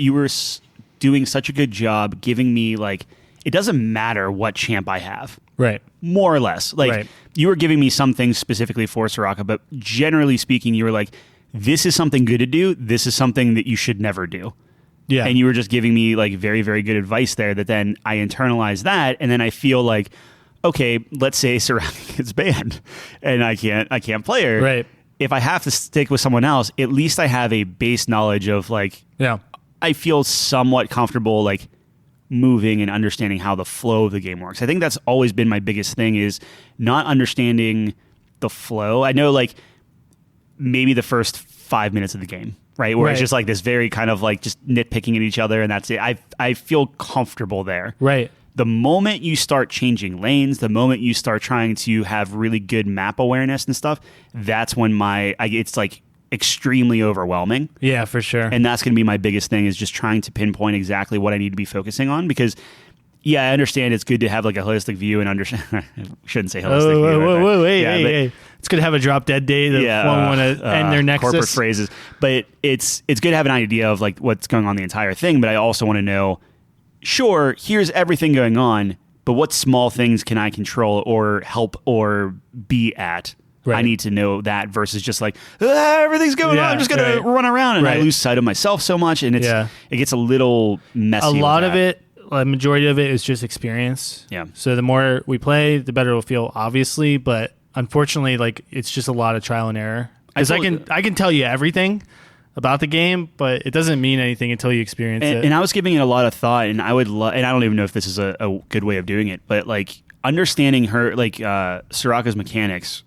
doing such a good job giving me like it doesn't matter what champ I have. Right. More or less. Like you were giving me some things specifically for Soraka, but generally speaking, you were like, this is something good to do. This is something that you should never do. Yeah. And you were just giving me like very, very good advice there that then I internalize that. And then I feel like, okay, let's say Soraka gets banned and I can't play her. Right. If I have to stick with someone else, at least I have a base knowledge of like, I feel somewhat comfortable like moving and understanding how the flow of the game works. I think that's always been my biggest thing is not understanding the flow. I know like maybe the first 5 minutes of the game, right? Where it's just like this very kind of like just nitpicking at each other and that's it. I feel comfortable there. Right. The moment you start changing lanes, the moment you start trying to have really good map awareness and stuff, that's when it's like extremely overwhelming. Yeah, for sure. And that's going to be my biggest thing is just trying to pinpoint exactly what I need to be focusing on because I understand it's good to have like a holistic view and understand. I shouldn't say holistic view. Whoa, hey. It's good to have a drop dead day that one want to end their nexus. Corporate phrases. But it's good to have an idea of like what's going on the entire thing, but I also want to know, sure, here's everything going on, but what small things can I control or help or be at? Right. I need to know that versus just like, everything's going on. I'm just going to run around and I lose sight of myself so much. And it gets a little messy. A lot of it, a majority of it is just experience. Yeah. So the more we play, the better it'll feel, obviously. But unfortunately, like it's just a lot of trial and error. Because I can tell you everything about the game, but it doesn't mean anything until you experience it. And I was giving it a lot of thought, and I would and I don't even know if this is a good way of doing it, but like understanding her, like Soraka's mechanics,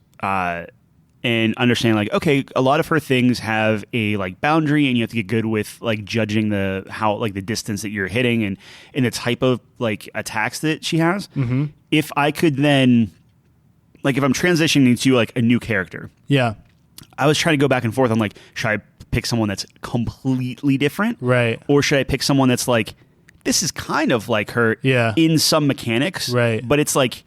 and understanding like, okay, a lot of her things have a like boundary and you have to get good with like judging the distance that you're hitting and the type of like attacks that she has. Mm-hmm. If I could then, like if I'm transitioning to like a new character. Yeah. I was trying to go back and forth on like, should I pick someone that's completely different? Right. Or should I pick someone that's like, this is kind of like her in some mechanics. Right. But it's like,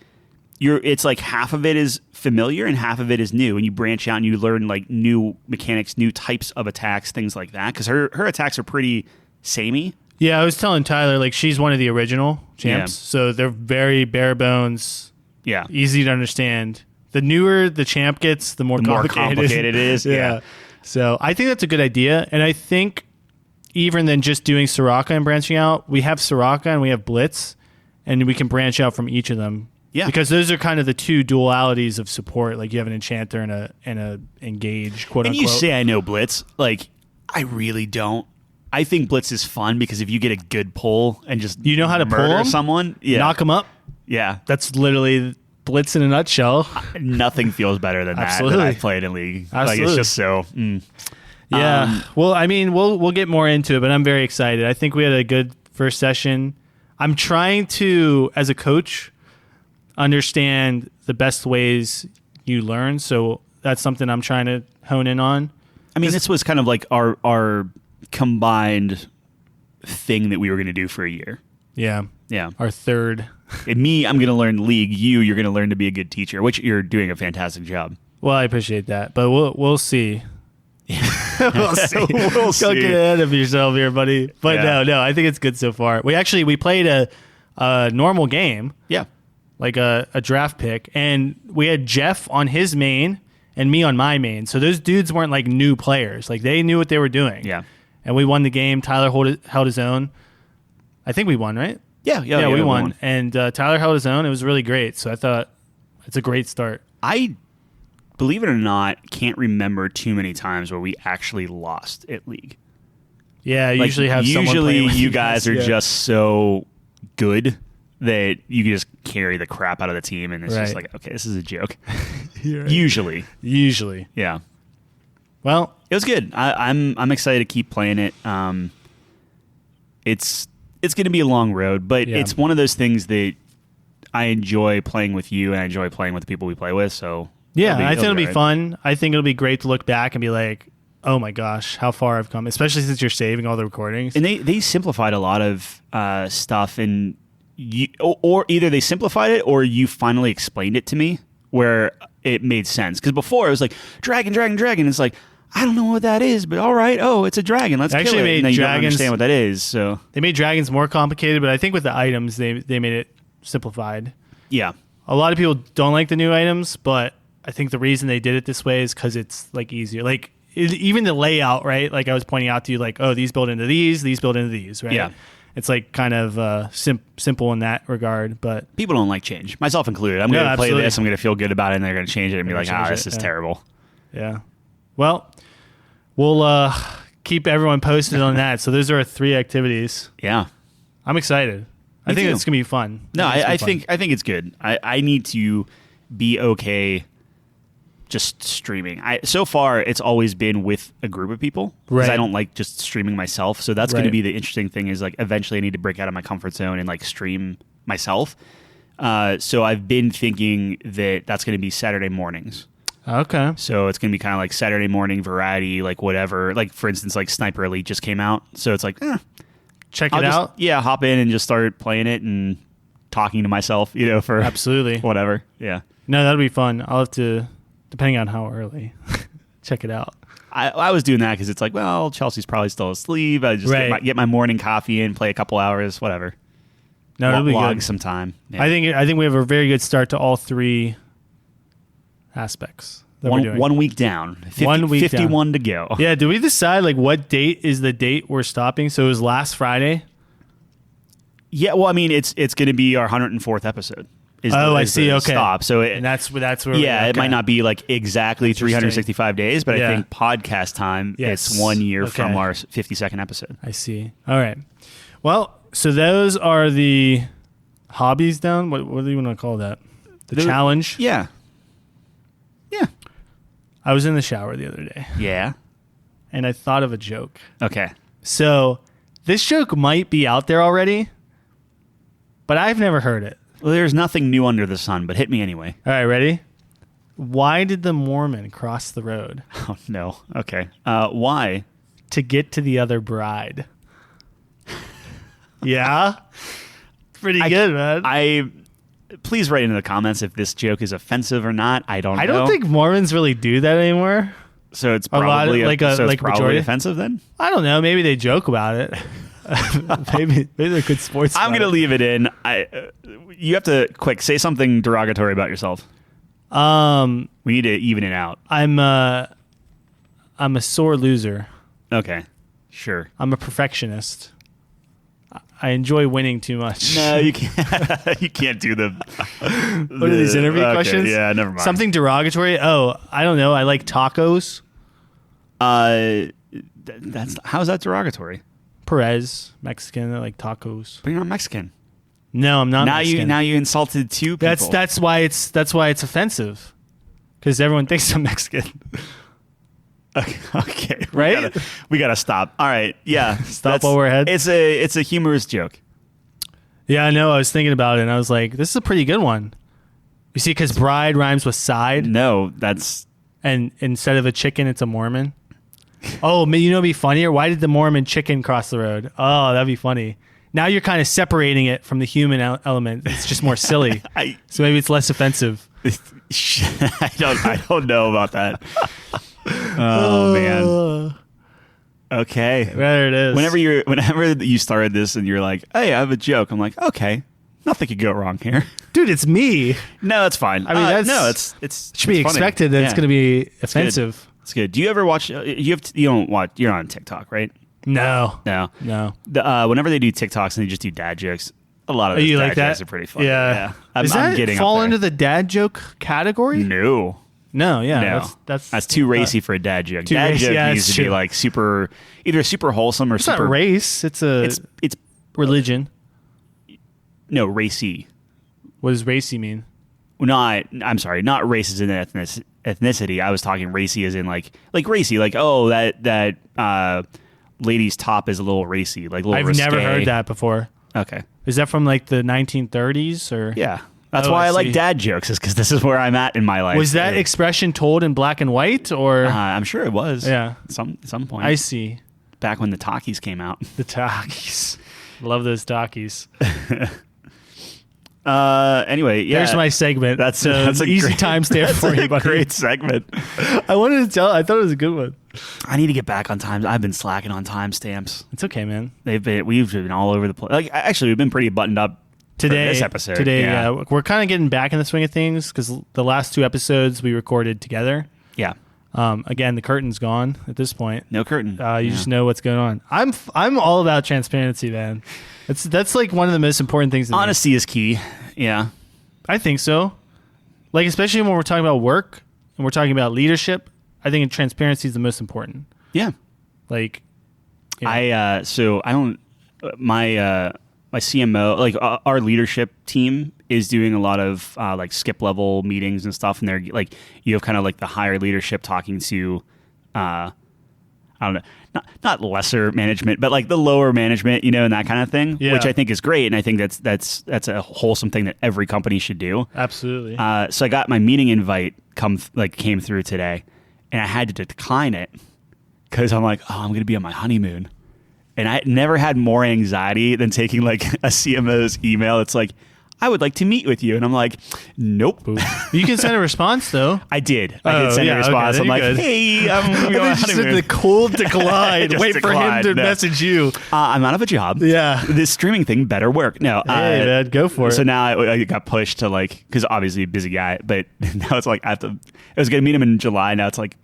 it's like half of it is familiar and half of it is new, and you branch out and you learn like new mechanics, new types of attacks, things like that. Because her attacks are pretty samey. Yeah, I was telling Tyler like she's one of the original champs, so they're very bare bones. Yeah, easy to understand. The newer the champ gets, the more complicated it is. Yeah. So I think that's a good idea, and I think even than just doing Soraka and branching out, we have Soraka and we have Blitz, and we can branch out from each of them. Yeah. Because those are kind of the two dualities of support. Like you have an enchanter and a engage, quote And unquote. you say I know Blitz. Like, I really don't. I think Blitz is fun because if you get a good pull and just you know how to pull murder them? someone, Knock them up. Yeah. That's literally Blitz in a nutshell. Nothing feels better than Absolutely. that I've played in League. Absolutely. Like, it's just so... Yeah. Well, I mean, we'll get more into it, but I'm very excited. I think we had a good first session. I'm trying to, as a coach, understand the best ways you learn. So that's something I'm trying to hone in on. I mean, this was kind of like our combined thing that we were going to do for a year. Yeah. Yeah. Our third. And me, I'm going to learn League. You're going to learn to be a good teacher, which you're doing a fantastic job. Well, I appreciate that, but we'll see. We'll see. We'll see. Don't get ahead of yourself here, buddy. But Yeah. no, I think it's good so far. We played a normal game, Yeah. like a draft pick, and we had Jeff on his main and me on my main. So those dudes weren't like new players. Like they knew what they were doing. Yeah. And we won the game. Tyler held his own. I think we won, right? Yeah. We won. And Tyler held his own. It was really great. So I thought it's a great start. I, believe it or not, can't remember too many times where we actually lost at League. Yeah, Like, usually have someone usually playing with you guys are yeah. just so good that you can just carry the crap out of the team, and it's just Right. like, okay, this is a joke. You're right. Usually, yeah. Well, It was good. I'm excited to keep playing it. It's going to be a long road, but Yeah. it's one of those things that I enjoy playing with you, and I enjoy playing with the people we play with. So yeah, I think it'll be all right. fun. I think it'll be great to look back and be like, oh my gosh, how far I've come, especially since you're saving all the recordings. And they simplified a lot of stuff, and or either they simplified it or you finally explained it to me where it made sense. Because before it was like dragon. It's like, I don't know what that is, but all right. Oh, it's a dragon. Let's Actually kill it. made And then you don't dragons- understand what that is. So They made dragons more complicated, but I think with the items, they made it simplified. yeah, A lot of people don't like the new items, but I think the reason they did it this way is because it's like easier. Like even the layout, right? Like I was pointing out to you, like, oh, these build into these build into these, right? Yeah. It's like kind of simple in that regard, but people don't like change, myself included. I'm No, going to play absolutely. this. I'm going to feel good about it, and they're going to change it and be They're like, gonna change this it, is yeah. terrible. yeah. Well, we'll keep everyone posted on that. So those are our 3 activities. Yeah. I'm excited. I think too. it's gonna be fun. No, I it's gonna be think it's good. I need to be okay just streaming. So far it's always been with a group of people because Right. I don't like just streaming myself. So that's going to Right. be the interesting thing is like eventually I need to break out of my comfort zone and like stream myself. So I've been thinking that that's going to be Saturday mornings. fun. Okay. So it's going to be kind of like Saturday morning variety, like whatever. Like for instance, like Sniper Elite just came out. So it's like, Check I'll it just, out. yeah, hop in and just start playing it and talking to myself, for Absolutely. whatever. Yeah. No, that'll be fun. I'll have to, depending on how early, check it out. I was doing that because it's like, well, Chelsea's probably still asleep. I just Right. get my morning coffee in, play a couple hours, whatever. No, it'll be Log good. some time. Yeah. I think we have a very good start to all 3 aspects that we're doing. one week down. 1 week down. 51 to go. Yeah, did we decide like what date is the date we're stopping? So it was last Friday. Yeah, well, I mean, it's going to be our 104th episode. I see. Okay. Stop. So And that's where yeah, it okay. might not be like exactly Interesting. 365 days, but Yeah. I think podcast time, Yes. it's 1 year Okay. from our 52nd episode. I see. All right. Well, so those are the hobbies down. What do you want to call that? The challenge. Yeah. Yeah. I was in the shower the other day Yeah. and I thought of a joke. Okay. So this joke might be out there already, but I've never heard it. Well, there's nothing new under the sun, but hit me anyway. All right, ready? Why did the Mormon cross the road? Oh, no. Okay. Why? To get to the other bride. Yeah? Pretty good, man. Please write into the comments if this joke is offensive or not. I don't know. I don't think Mormons really do that anymore. so. It's a lot of- probably like probably majority. offensive then. I don't know. Maybe they joke about it. maybe they're good sports. I'm about gonna leave it in. You have to say something derogatory about yourself. it. We need to even it out. I'm a sore loser. Okay, sure. I'm a perfectionist. I enjoy winning too much. No, you can't. You can't do the. What are these interview questions? Yeah, never mind. Something derogatory? Oh, I don't know. I like tacos. How's that derogatory? Perez, Mexican. I like tacos. But you're not Mexican. No, I'm not. Mexican. Now you insulted two people. That's why it's offensive. Because everyone thinks I'm Mexican. Okay. Right? We gotta stop. All right. Yeah. Stop while we're ahead. It's a humorous joke. Yeah, I know. I was thinking about it, and I was like, this is a pretty good one. You see, because bride rhymes with side. No, that's... And instead of a chicken, it's a Mormon. Oh, you know what'd be funnier? Why did the Mormon chicken cross the road? Oh, that'd be funny. Now you're kind of separating it from the human element. It's just more silly. So maybe it's less offensive. I don't know about that. Oh man. Okay. There it is. Whenever you started this and you're like, "Hey, I have a joke," I'm like, "Okay, nothing could go wrong here." Dude, it's me. No, it's fine. I mean, it should be expected that it's going to be offensive. It's good. Do you ever watch? You don't watch. You're on TikTok, right? No. Whenever they do TikToks and they just do dad jokes, a lot of those dad jokes are pretty funny. Yeah. I'm getting fall up into the dad joke category? No. No, yeah. No. That's too racy for a dad joke. Dad racy, joke needs to be like either super wholesome or it's super... not race. It's religion. No, racy. What does racy mean? I'm sorry, not race as in ethnicity. I was talking racy as in like racy, like, oh, that lady's top is a little racy, like a little risque. I've never heard that before. Okay. Is that from like the 1930s or? Yeah. That's why I like dad jokes, is because this is where I'm at in my life. Was that expression told in black and white, or? I'm sure it was. Yeah. Some point. I see. Back when the talkies came out. The talkies. Love those talkies. Anyway, yeah. There's my segment. That's an easy timestamp for you, buddy. Great segment. I wanted to tell. I thought it was a good one. I need to get back on time. I've been slacking on timestamps. It's okay, man. We've been all over the place. Like, actually, we've been pretty buttoned up today. For this episode. Today, yeah. We're kind of getting back in the swing of things because the last two episodes we recorded together. Yeah. Again, the curtain's gone at this point. No curtain. You just know what's going on. I'm all about transparency, man. That's like one of the most important things. Honesty is key. Yeah. I think so. Like, especially when we're talking about work and we're talking about leadership, I think transparency is the most important. Yeah. Like, you know. My CMO, like our leadership team is doing a lot of like skip level meetings and stuff. And they're like, you have kind of like the higher leadership talking to, I don't know, not lesser management, but like the lower management, you know, and that kind of thing, which I think is great. And I think that's a wholesome thing that every company should do. Absolutely. So I got my meeting invite came through today, and I had to decline it because I'm like, I'm going to be on my honeymoon. And I never had more anxiety than taking like a CMO's email. It's like, I would like to meet with you. And I'm like, nope. You can send a response, though. I did. I did send a response. Okay, I'm like, good. hey, I'm going just did the cold decline. Wait for him to message you. I'm out of a job. Yeah. This streaming thing better work. No. Hey, man, go for it. So now I got pushed to like, because obviously a busy guy, but now it's like I was going to meet him in July. Now it's like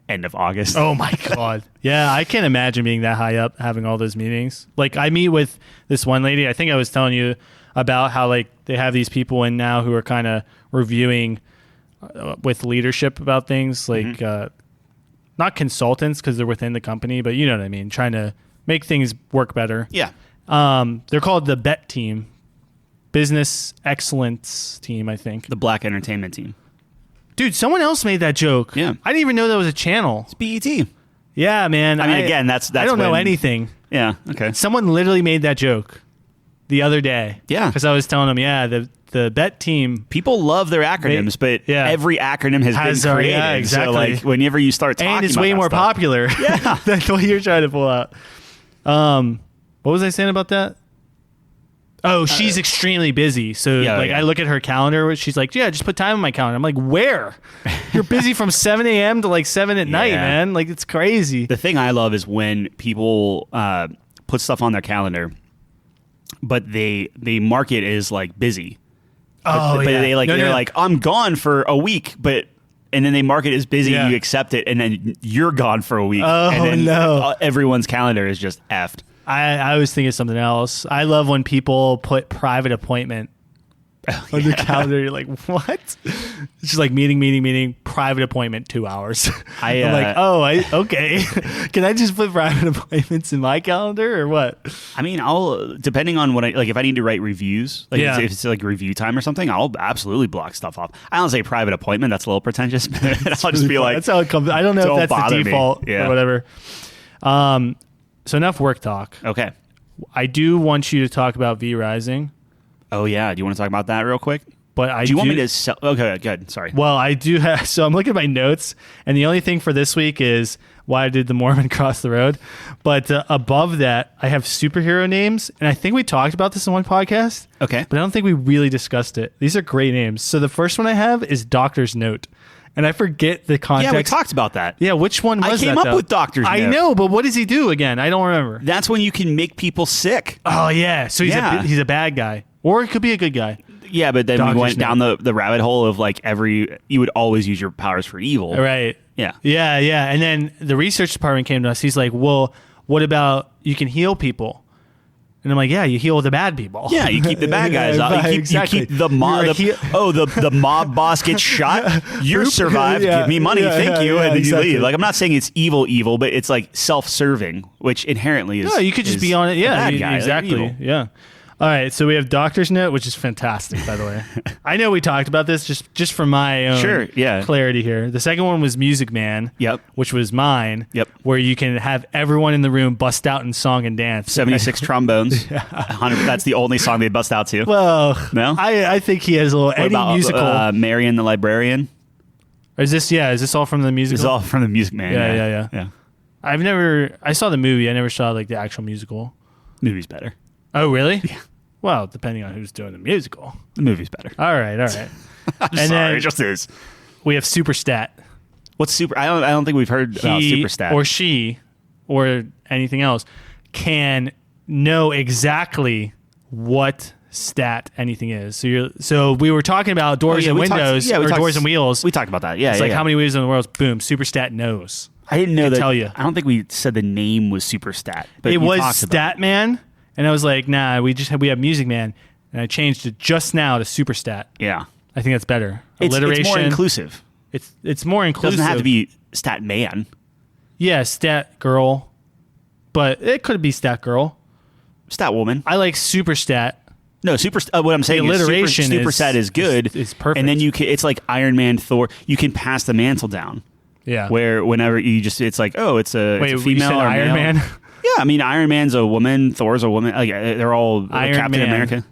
end of August. Oh my God. Yeah, I can't imagine being that high up, having all those meetings. Like, I meet with this one lady. I think I was telling you about how like they have these people in now who are kind of reviewing with leadership about things, like not consultants because they're within the company, but you know what I mean, trying to make things work better. Yeah. They're called the BET team, Business Excellence Team, I think. The Black Entertainment Team. Dude, someone else made that joke. Yeah. I didn't even know that was a channel. It's BET. Yeah, man. I mean, again, that's I don't know anything. Yeah, okay. Someone literally made that joke the other day. Yeah. Because I was telling them, the BET team. People love their acronyms, but every acronym has been created. Yeah, exactly. So, like, whenever you start talking about and it's way more popular. Yeah. That's what you're trying to pull out. What was I saying about that? Oh, she's extremely busy. So I look at her calendar where she's like, yeah, just put time on my calendar. I'm like, where? You're busy from 7 a.m. to like 7 at night, man. Like, it's crazy. The thing I love is when people put stuff on their calendar, but they mark it as like busy. Oh, but they're like, I'm gone for a week, and then they mark it as busy, you accept it, and then you're gone for a week. Oh, and then no. Everyone's calendar is just effed. I was thinking something else. I love when people put private appointment on the calendar. You're like, what? It's just like meeting, private appointment, 2 hours. I'm like, okay. Can I just put private appointments in my calendar or what? I mean, depending on what if I need to write reviews, like if it's like review time or something, I'll absolutely block stuff off. I don't say private appointment. That's a little pretentious, but I'll just be like, that's how it comes. I don't know if that's the default or whatever. So enough work talk. Okay. I do want you to talk about V Rising. Oh, yeah. Do you want to talk about that real quick? But do you want me to sell? Okay, good. Sorry. Well, I do have. So I'm looking at my notes, and the only thing for this week is why did the Mormon cross the road? But above that, I have superhero names, and I think we talked about this in one podcast. Okay. But I don't think we really discussed it. These are great names. So the first one I have is Doctor's Note. And I forget the context. Yeah, we talked about that. Yeah, which one was that? I came up with Doctor's Note. I know, but what does he do again? I don't remember. That's when you can make people sick. Oh, yeah. So he's a bad guy. Or it could be a good guy. Yeah, but then Doctor's we went down the rabbit hole of like you would always use your powers for evil. Right. Yeah. Yeah. And then the research department came to us. He's like, well, what about you can heal people? And I'm like, yeah, you heal the bad people. Yeah, you keep the bad guys out. You keep the mob. The mob boss gets shot. You survive. Yeah. Give me money. Thank you. And then exactly. you leave. Like, I'm not saying it's evil, but it's like self-serving, which inherently is. No, you could just be on it. Yeah, bad guy, exactly. like yeah. All right, so we have Doctor's Note, which is fantastic, by the way. I know we talked about this just for my own clarity here. The second one was Music Man, which was mine, where you can have everyone in the room bust out in song and dance. 76 trombones. 100, that's the only song they bust out to. Well, no? I think he has a little musical. Marion the Librarian? Is this all from the musical? It's all from the Music Man. Yeah. I saw the movie. I never saw like the actual musical. Movie's better. Oh, really? Yeah. Well, depending on who's doing the musical. The movie's better. All right. Sorry, it just is. We have Superstat. What's super? I don't think we've heard about Superstat. Or she, or anything else, can know exactly what stat anything is. So we were talking about doors and windows, doors and wheels. We talked about that. Yeah, it's like how many wheels in the world? Boom, Superstat knows. I didn't know that. Tell you. I don't think we said the name was Superstat. But it was Statman, and I was like, nah, we have Music Man, and I changed it just now to Superstat. Yeah, I think that's better. Alliteration. It's more inclusive. It's more inclusive. It doesn't have to be Stat Man. Yeah, Stat Girl, but it could be Stat Girl. Stat Woman. I like Superstat. No, what I'm saying is Superstat is good. It's perfect. And then it's like Iron Man, Thor. You can pass the mantle down. Yeah. Where whenever it's like, oh, it's a female or Iron male. Man? Yeah, I mean, Iron Man's a woman, Thor's a woman. Like, they're all Captain America.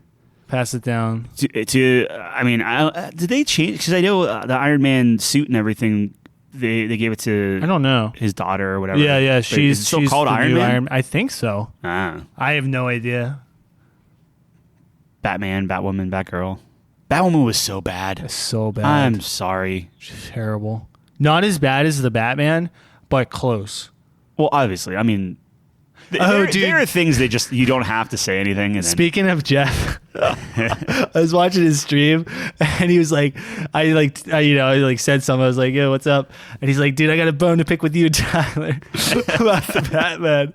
Pass it down. Did they change? Because I know the Iron Man suit and everything, they gave it to, I don't know, his daughter or whatever. Yeah. She's still called Iron Man? I think so. I have no idea. Batman, Batwoman, Batgirl. Batwoman was so bad. It's so bad. I'm sorry. She's terrible. Not as bad as the Batman, but close. Well, obviously. I mean, there are things that you don't have to say anything. And Speaking of Jeff, I was watching his stream, and he was like, I said something. I was like, yo, what's up? And he's like, dude, I got a bone to pick with you, Tyler, about the Batman.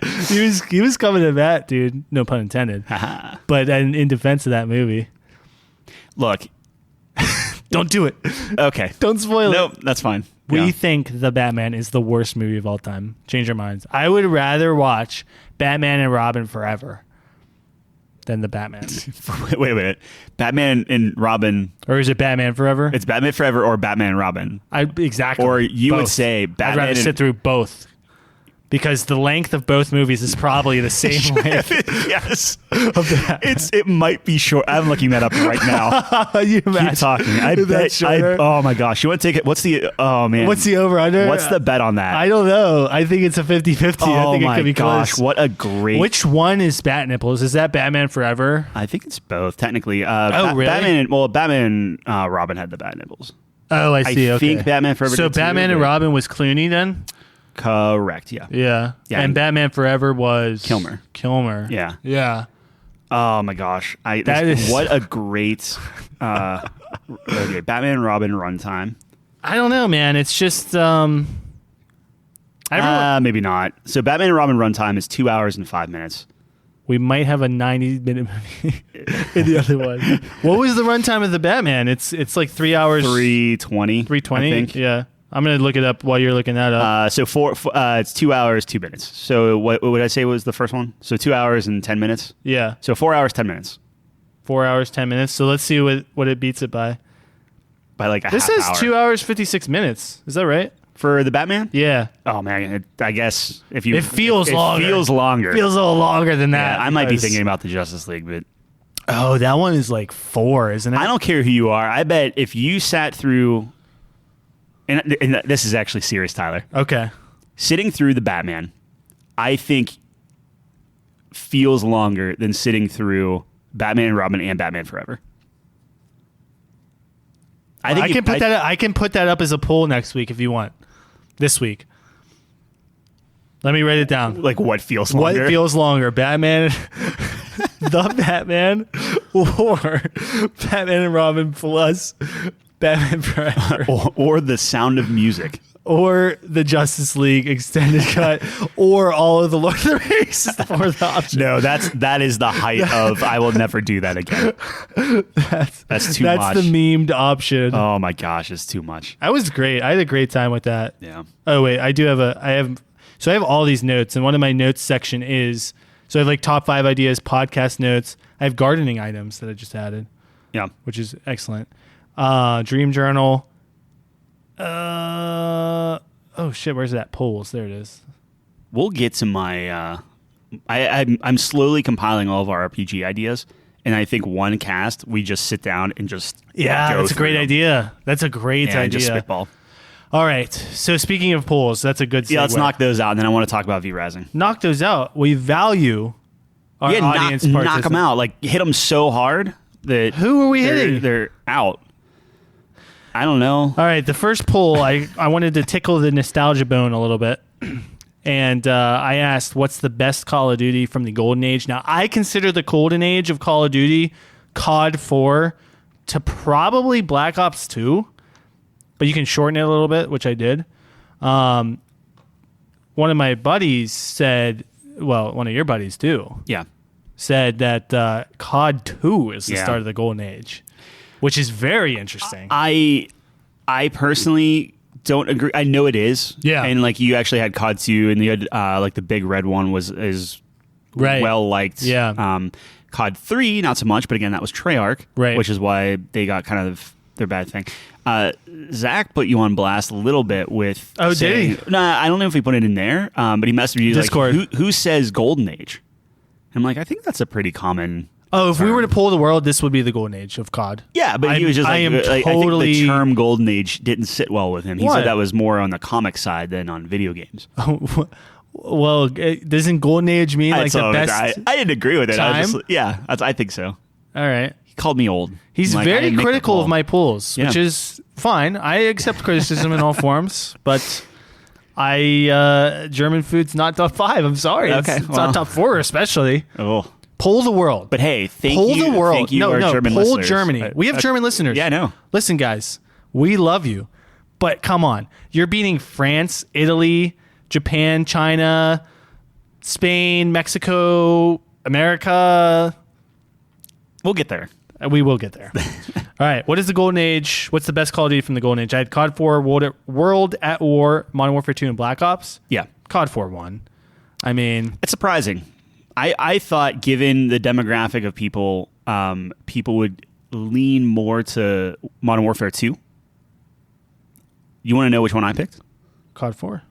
He was coming to bat, dude. No pun intended. But in defense of that movie, look, don't do it. Okay, don't spoil it. Nope, that's fine. We think The Batman is the worst movie of all time. Change your minds. I would rather watch Batman and Robin Forever than The Batman. Wait a minute. Batman and Robin. Or is it Batman Forever? It's Batman Forever or Batman and Robin. Exactly. Or you both. would say Batman. I'd rather sit through both. Because the length of both movies is probably the same length. Yes. It might be short. I'm looking that up right now. You imagine? Keep talking. I bet. Oh my gosh. You want to take it? What's the over under? What's the bet on that? I don't know. I think it's a 50-50. I think it could be close. What a great. Which one is Bat Nipples? Is that Batman Forever? I think it's both, technically. Really? Batman Robin had the Bat Nipples. Oh, I see. I think Batman Forever. So Batman and Robin was Clooney then? Correct. Yeah. And Batman Forever was Kilmer. Yeah. Oh my gosh! What a great okay, Batman and Robin runtime. I don't know, man. It's just maybe not. So Batman and Robin runtime is 2 hours and 5 minutes. We might have a 90-minute movie in the other one. What was the runtime of the Batman? It's like 3 hours. 3:20. 3:20. I think. Yeah. I'm gonna look it up while you're looking that up. So it's 2 hours 2 minutes. So what would I say was the first one? So 2 hours and 10 minutes. Yeah. So 4 hours 10 minutes. 4 hours 10 minutes. So let's see what it beats it by. By like a This half says hour. 2 hours 56 minutes. Is that right? For the Batman? Yeah. Oh man, I guess if It feels longer. It feels longer. Feels a little longer than Yeah, that. I might be because- thinking about the Justice League, but Oh, that one is like 4, isn't it? I don't care who you are. I bet if you sat through, and this is actually serious, Tyler. Okay. Sitting through the Batman, I think feels longer than sitting through Batman and Robin and Batman Forever. I can put that up as a poll next week if you want. This week. Let me write it down. Like what feels longer? What feels longer, Batman, the Batman, or Batman and Robin plus Batman Forever, or the Sound of Music. or the Justice League extended cut, or all of the Lord of the Rings is the fourth option. No, that is the height of I will never do that again. That's too much. That's the memed option. Oh my gosh, it's too much. That was great. I had a great time with that. Yeah. Oh wait, I have all these notes, and one of my notes section is so I have like top 5 ideas, podcast notes. I have gardening items that I just added. Yeah. Which is excellent. Dream journal. Oh shit, where's that? Polls. There it is. We'll get to my. I'm slowly compiling all of our RPG ideas, and I think one cast we just sit down and just go that's a through great them. idea. That's a great Yeah, idea. and just spitball. All right. So speaking of polls, that's a good segue. Yeah, let's knock those out, and then I want to talk about V-Rising. Knock those out. We value our audience knock them out. Like hit them so hard that Who are we hitting? They're out. I don't know. All right, the first poll, I wanted to tickle the nostalgia bone a little bit. And I asked, what's the best Call of Duty from the Golden Age? Now, I consider the Golden Age of Call of Duty COD 4 to probably Black Ops 2, but you can shorten it a little bit, which I did. One of my buddies said, well, one of your buddies too, Yeah. said that COD 2 is the Yeah. start of the Golden Age, which is very interesting. I personally don't agree. I know it is. Yeah. And like you actually had COD 2 and you had like the big red one is Right. well liked. Yeah. COD 3, not so much, but again, that was Treyarch, Right. which is why they got kind of their bad thing. Zach put you on blast a little bit with Oh, did saying, he? Nah, I don't know if he put it in there, but he messaged you Discord. like, who says Golden Age? And I'm like, I think that's a pretty common. Oh, if we were to pull the world, this would be the Golden Age of COD. Yeah, but he was just I am I totally- think the term Golden Age didn't sit well with him. He What? said that was more on the comic side than on video games. Well, doesn't Golden Age mean like the best? I didn't agree with it. time? I think so. All right. He called me old. He's I'm like, I very didn't make the critical call. of my pulls, which Yeah. is fine. I accept criticism in all forms, but German food's not top 5. I'm sorry. Okay, It's well. not top 4, especially. Oh, Poll the world. but hey, thank Poll you. the world. Thank you, no, our no. German Poll listeners. Germany. We have German listeners. Yeah, I know. Listen, guys, we love you, but come on. You're beating France, Italy, Japan, China, Spain, Mexico, America. We'll get there. We will get there. All right. What is the Golden Age? What's the best Call of Duty from the Golden Age? I had COD 4, World at War, Modern Warfare 2, and Black Ops. Yeah, COD 4 won. I mean, it's surprising. I thought, given the demographic of people, people would lean more to Modern Warfare 2. You want to know which one I picked? COD 4.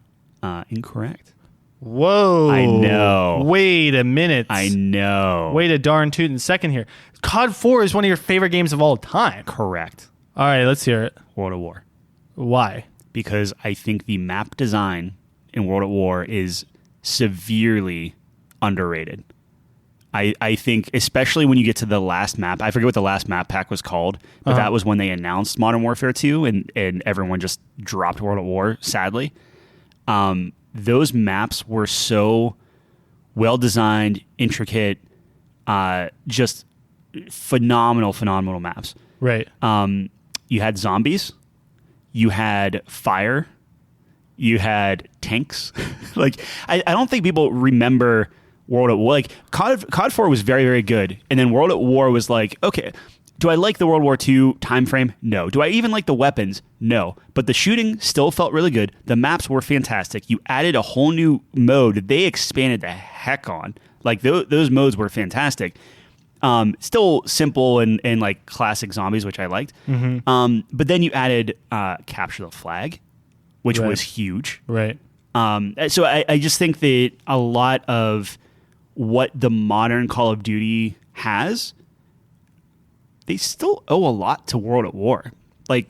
Incorrect. Whoa. I know. Wait a minute. I know. Wait a darn tootin' second here. COD 4 is one of your favorite games of all time. Correct. All right, let's hear it. World at War. Why? Because I think the map design in World at War is severely underrated. I think, especially when you get to the last map, I forget what the last map pack was called, but that was when they announced Modern Warfare 2 and everyone just dropped World at War, sadly. Those maps were so well designed, intricate, just phenomenal maps. Right. You had zombies, you had fire, you had tanks. Like I don't think people remember World at War. Like COD 4 was very, very good, and then World at War was like, okay, do I like the World War II time frame? No. Do I even like the weapons? No. But the shooting still felt really good. The maps were fantastic. You added a whole new mode that they expanded the heck on. Like those modes were fantastic. Still simple and like classic zombies, which I liked. But then you added capture the flag, which was huge. Right. So I just think that a lot of what the modern Call of Duty has, they still owe a lot to World at War. Like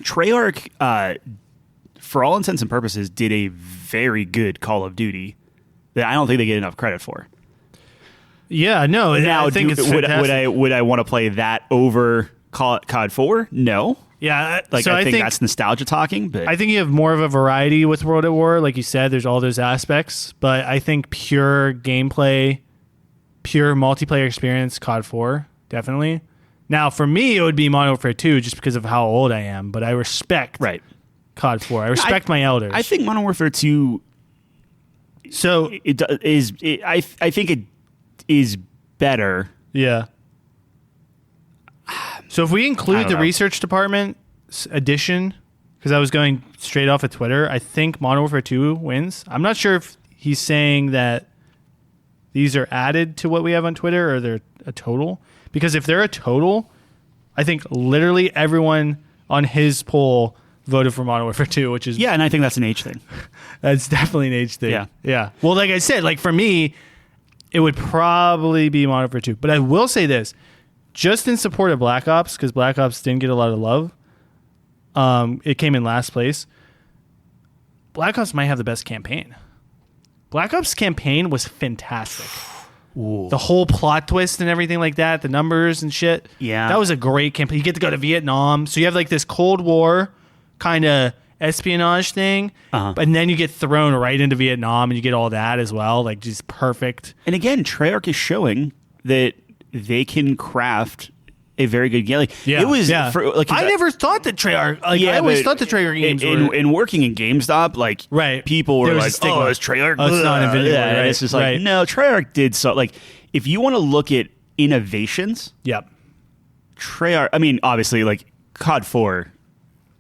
Treyarch, for all intents and purposes, did a very good Call of Duty that I don't think they get enough credit for. Yeah, no. Now, I think it's fantastic. would I want to play that over COD 4? No. Yeah, like so I think that's nostalgia talking. But I think you have more of a variety with World at War. Like you said, there's all those aspects. But I think pure gameplay, pure multiplayer experience, COD 4, definitely. Now, for me, it would be Modern Warfare 2 just because of how old I am. But I respect COD 4. I respect my elders. I think Modern Warfare 2. So I think it is better. Yeah. So if we include the research department edition, because I was going straight off of Twitter, I think Modern Warfare 2 wins. I'm not sure if he's saying that these are added to what we have on Twitter or they're a total. Because if they're a total, I think literally everyone on his poll voted for Modern Warfare 2, which is... Yeah, and I think that's an age thing. That's definitely an age thing. Yeah. Yeah. Well, like I said, like for me, it would probably be Modern Warfare 2. But I will say this. Just in support of Black Ops, because Black Ops didn't get a lot of love. It came in last place. Black Ops might have the best campaign. Black Ops campaign was fantastic. Ooh. The whole plot twist and everything like that, the numbers and shit. Yeah. That was a great campaign. You get to go to Vietnam. So you have like this Cold War kind of espionage thing. And then you get thrown right into Vietnam and you get all that as well. Like just perfect. And again, Treyarch is showing that they can craft a very good game. Like, yeah, it was. Yeah. I never thought that Treyarch. Like, I always thought the Treyarch games were. In working in GameStop, like people were like, "Oh, it's Treyarch." Oh, it's not Infinity. Yeah, right? And it's just like, no, Treyarch did so. Like, if you want to look at innovations, Treyarch. I mean, obviously, like COD 4,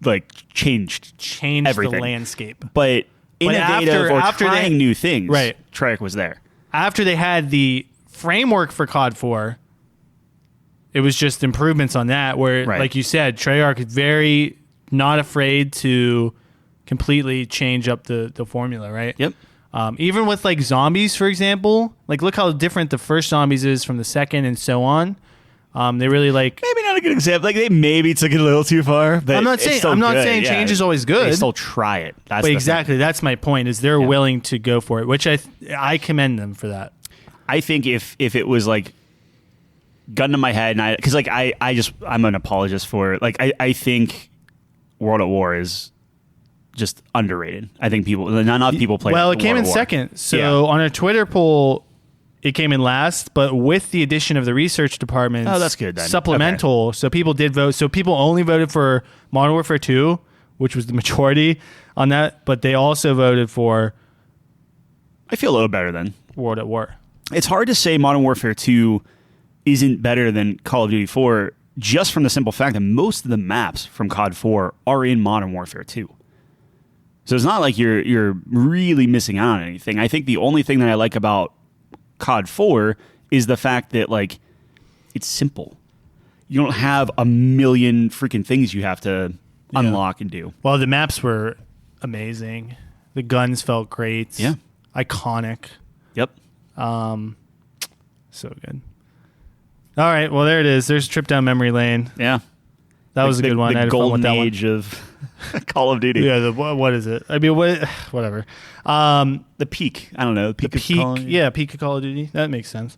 like changed everything. The landscape. But innovative after trying new things, right? Treyarch was there. After they had the framework for COD 4. It was just improvements on that where, like you said, Treyarch is very not afraid to completely change up the formula, right? Yep. Even with like zombies, for example, like look how different the first zombies is from the second and so on. They really like... Maybe not a good example. Like they maybe took it a little too far. But I'm not saying change is always good. They still try it. That's exactly. That's my point is they're willing to go for it, which I commend them for that. I think if it was like gun to my head and because like I'm an apologist for it. Like I think World at War is just underrated. I think not enough people play. Well, it came in second. So on a Twitter poll, it came in last, but with the addition of the research department, that's good. Then. Supplemental. Okay. So people did vote. So people only voted for Modern Warfare 2, which was the majority on that, but they also voted for. I feel a little better than World at War. It's hard to say Modern Warfare 2 isn't better than Call of Duty 4 just from the simple fact that most of the maps from COD 4 are in Modern Warfare 2. So it's not like you're really missing out on anything. I think the only thing that I like about COD 4 is the fact that like it's simple. You don't have a million freaking things you have to unlock and do. Well, the maps were amazing. The guns felt great. Yeah. Iconic. Yep. So good. All right, well there it is. There's a trip down memory lane. Yeah, that was a good one. The golden age of Call of Duty. Yeah, what is it? I mean, whatever. The peak. I don't know. Peak of Call of Duty. That makes sense.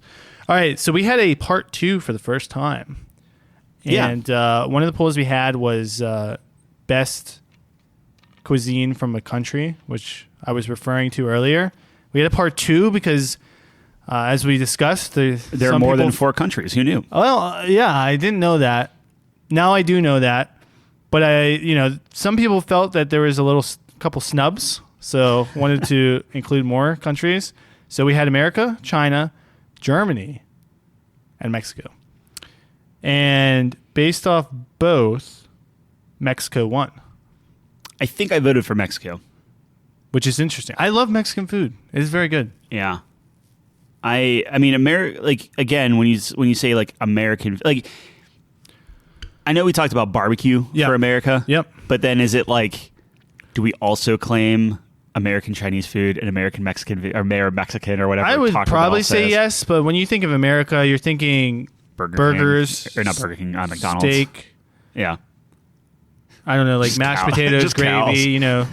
All right, so we had a part 2 for the first time, and one of the polls we had was best cuisine from a country, which I was referring to earlier. We had a part 2 because. As we discussed, there are more than 4 countries. Who knew? Well, I didn't know that. Now I do know that. But some people felt that there was couple snubs, so wanted to include more countries. So we had America, China, Germany, and Mexico. And based off both, Mexico won. I think I voted for Mexico. Which is interesting. I love Mexican food. It's very good. Yeah. I mean, like, again, when you say, like, American, like, I know we talked about barbecue for America. Yep. But then is it, like, do we also claim American Chinese food and American Mexican, or Mexican or whatever? I would Taco probably Bell say says? yes, but when you think of America, you're thinking burgers. King, or not Burger King, McDonald's. Steak. Yeah. I don't know, like Just mashed cow. potatoes, Just gravy, cows. you know,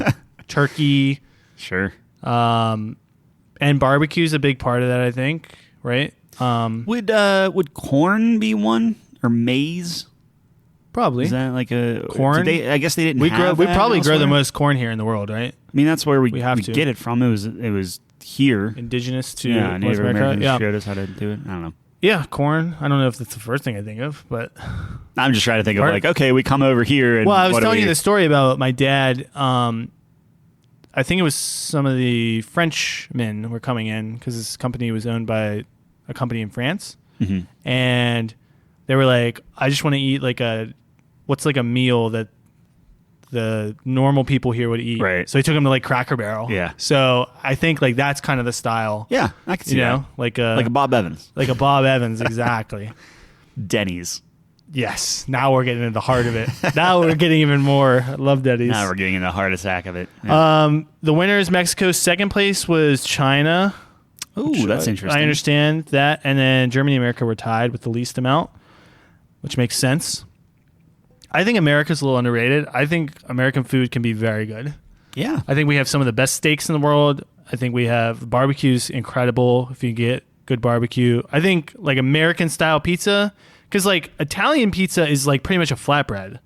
turkey. Sure. And barbecue's a big part of that, I think, right? Would corn be one, or maize? Probably. Is that like a corn? I guess they didn't. We have we that probably grow the elsewhere? most corn here in the world, right? I mean, that's where we have to. get it from. It was here. Indigenous to Yeah, North Native America. Americans Yeah. showed us how to do it. I don't know. Yeah, corn. I don't know if that's the first thing I think of, but I'm just trying to think of like, okay, we come over here. And well, I was what do telling we- you the story about my dad. I think it was some of the Frenchmen were coming in because this company was owned by a company in France, and they were like, "I just want to eat like what's like a meal that the normal people here would eat." Right. So he took them to like Cracker Barrel. Yeah. So I think like that's kind of the style. Yeah, I can see You know, that. like Like a Bob Evans, like a Bob Evans, exactly. Denny's. Yes. Now we're getting into the heart of it. Now we're getting even more. I love Denny's. Now we're getting in the heart attack of it. Yeah. The winner is Mexico. Second place was China. Ooh, that's interesting. I understand that. And then Germany and America were tied with the least amount, which makes sense. I think America's a little underrated. I think American food can be very good. Yeah. I think we have some of the best steaks in the world. I think we have barbecue's incredible if you get good barbecue. I think like American style pizza, because like Italian pizza is like pretty much a flatbread.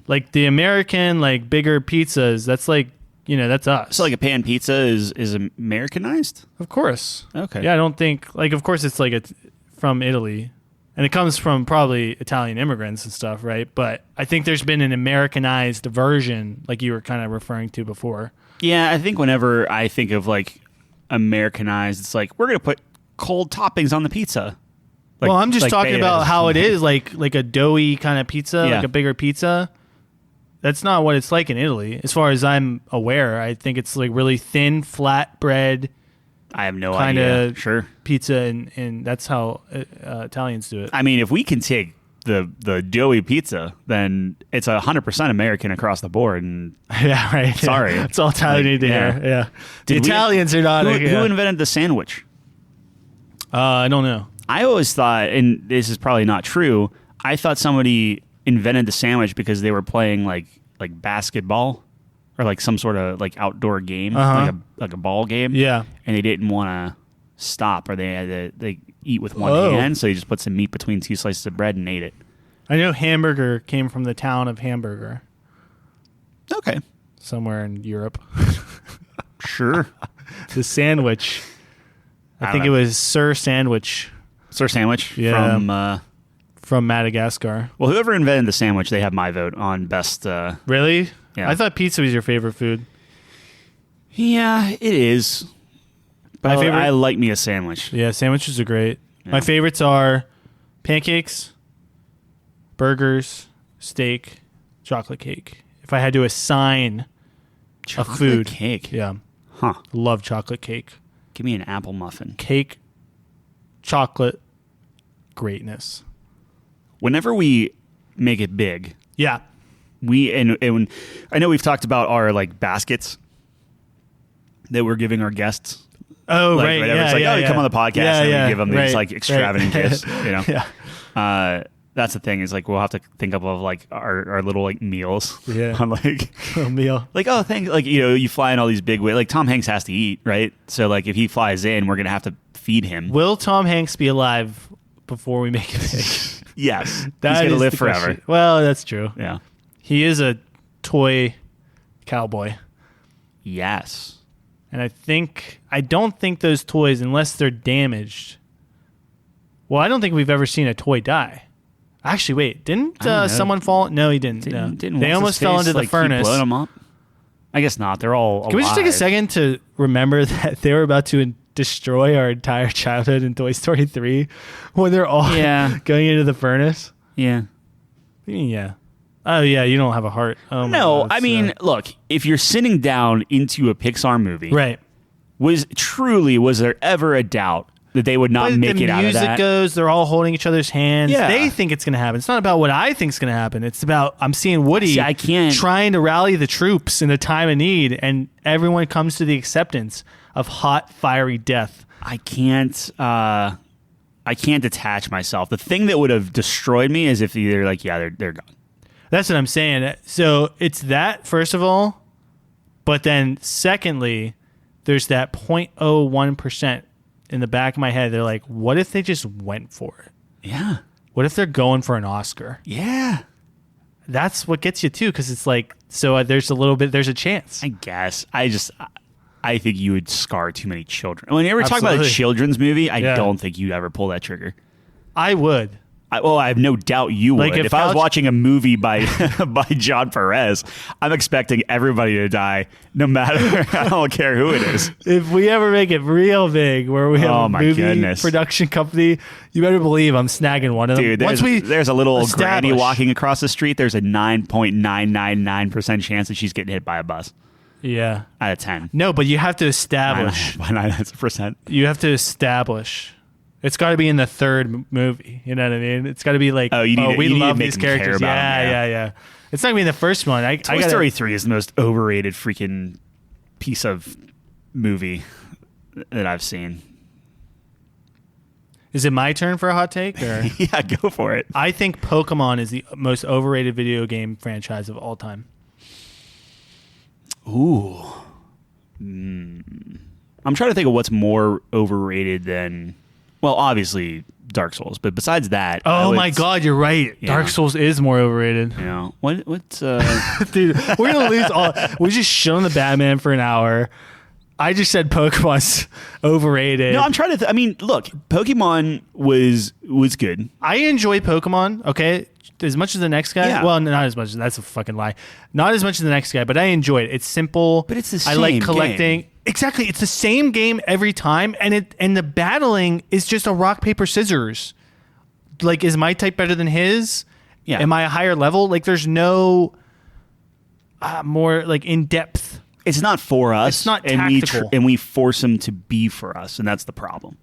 Like the American like bigger pizzas, that's like, you know, that's us. So like a pan pizza is Americanized? Of course. Okay. Yeah, I don't think like of course it's like from Italy. And it comes from probably Italian immigrants and stuff, right? But I think there's been an Americanized version, like you were kind of referring to before. Yeah, I think whenever I think of like Americanized, it's like we're gonna put cold toppings on the pizza. Like, well, I'm just like talking about Betas. how it is like a doughy kind of pizza, Yeah. like a bigger pizza. That's not what it's like in Italy, as far as I'm aware. I think it's like really thin, flat bread I have no kind idea. of Sure. pizza, and that's how Italians do it. I mean, if we can take the doughy pizza, then it's 100% American across the board. And Yeah, right. Sorry. That's all Tyler need to yeah. hear. Yeah. The Did we- Italians are not. who invented the sandwich? I don't know. I always thought, and this is probably not true, I thought somebody invented the sandwich because they were playing like basketball or like some sort of like outdoor game, like a ball game. Yeah. And they didn't want to stop, or they had to they eat with one Oh. hand, so they just put some meat between two slices of bread and ate it. I know hamburger came from the town of Hamburger, Okay. somewhere in Europe. Sure. The sandwich. I I think it don't know. was Sir Sandwich Sir Sandwich Yeah. from from Madagascar. well, whoever invented the sandwich, they have my vote on best. Really? Yeah. I thought pizza was your favorite food. Yeah, it is. My But favorite- I like me a sandwich. Yeah, sandwiches are great. Yeah. My favorites are pancakes, burgers, steak, chocolate cake. If I had to assign a food, cake. yeah, Huh. love chocolate cake. Give me an apple muffin. Cake, chocolate, greatness. Whenever we make it big, Yeah. and I know we've talked about our like baskets that we're giving our guests. Oh, Like, right. whatever. Yeah, It's like, yeah, oh, you yeah. come on the podcast Yeah, and yeah, we give them these right, like extravagant right. gifts, you know? Yeah. That's the thing is like, we'll have to think up of like our little like meals Yeah. on like, A meal. like, oh, thank, like, you know, you fly in all these big ways. Like Tom Hanks has to eat, right? So like if he flies in, we're going to have to feed him. Will Tom Hanks be alive before we make it big? Yes. That He's going to is live the forever. question. Well, that's true. Yeah. He is a toy cowboy. Yes. And I don't think those toys, unless they're damaged. Well, I don't think we've ever seen a toy die. Actually, wait, didn't I don't know. someone fall? No, he didn't. No. Didn't They almost fell into the furnace. Blow them up? I guess not. They're all Can we just take a alive. second to remember that they were about to destroy our entire childhood in Toy Story 3 when they're all going into the furnace? Yeah. Yeah. Oh, yeah, you don't have a heart. Oh, no, God, I mean, look, if you're sitting down into a Pixar movie, right. Was there ever a doubt that they would not make it out of that? The music goes, they're all holding each other's hands. Yeah. They think it's going to happen. It's not about what I think is going to happen. It's about I'm seeing Woody trying to rally the troops in a time of need, and everyone comes to the acceptance of hot, fiery death. I can't detach myself. The thing that would have destroyed me is if they're like, yeah, they're gone. That's what I'm saying. So it's that, first of all, but then secondly, there's that 0.01% in the back of my head. They're like, what if they just went for it? Yeah. What if they're going for an Oscar? Yeah. That's what gets you too, because it's like, so there's a chance. I guess. I think you would scar too many children. When you ever talk about a children's movie, I don't think you'd ever pull that trigger. I would. I have no doubt you would. Like if I was watching a movie by by John Perez, I'm expecting everybody to die, no matter. I don't care who it is. If we ever make it real big, where we have a movie production company, you better believe I'm snagging one of them. Dude, there's a little granny walking across the street. There's a 9.999% chance that she's getting hit by a bus. Yeah, out of 10. No, but you have to establish. Why not? That's a percent. You have to establish. It's got to be in the third movie. You know what I mean? It's got to be like, we love these characters. Yeah. It's not going to be in the first one. Toy Story 3 is the most overrated freaking piece of movie that I've seen. Is it my turn for a hot take? Or? Yeah, go for it. I think Pokemon is the most overrated video game franchise of all time. Ooh. I'm trying to think of what's more overrated than... Well, obviously Dark Souls, but besides that, oh my God, you're right. Yeah. Dark Souls is more overrated. You know what's dude? We're gonna lose all. We just shit on the Batman for an hour. I just said Pokemon's overrated. No, I'm trying to. I mean, look, Pokemon was good. I enjoy Pokemon. Okay, as much as the next guy. Yeah. Well, not as much. That's a fucking lie. Not as much as the next guy, but I enjoy it. It's simple. But it's the same. I like collecting. Game. Exactly, it's the same game every time, and the battling is just a rock paper scissors. Like, is my type better than his? Yeah. Am I a higher level? Like, there's no more like in depth. It's not for us. It's not tactical, and we force him to be for us, and that's the problem.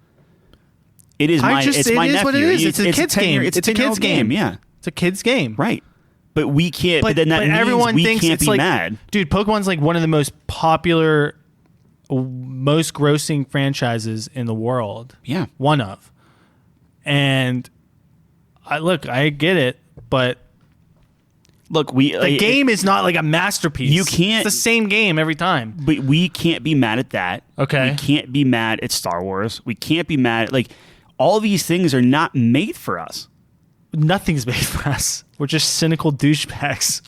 It is my. It's my nephew. What it is. It's a kid's game. It's a kid's game. Yeah, it's a kid's game. Right. But we can't. But then that means everyone thinks can't be mad. Dude, Pokemon's like one of the most popular, most grossing franchises in the world. Yeah. One of. And I get it, but look, the game is not like a masterpiece. You can't. It's the same game every time. But we can't be mad at that. Okay. We can't be mad at Star Wars. We can't be mad at, all these things are not made for us. Nothing's made for us. We're just cynical douchebags.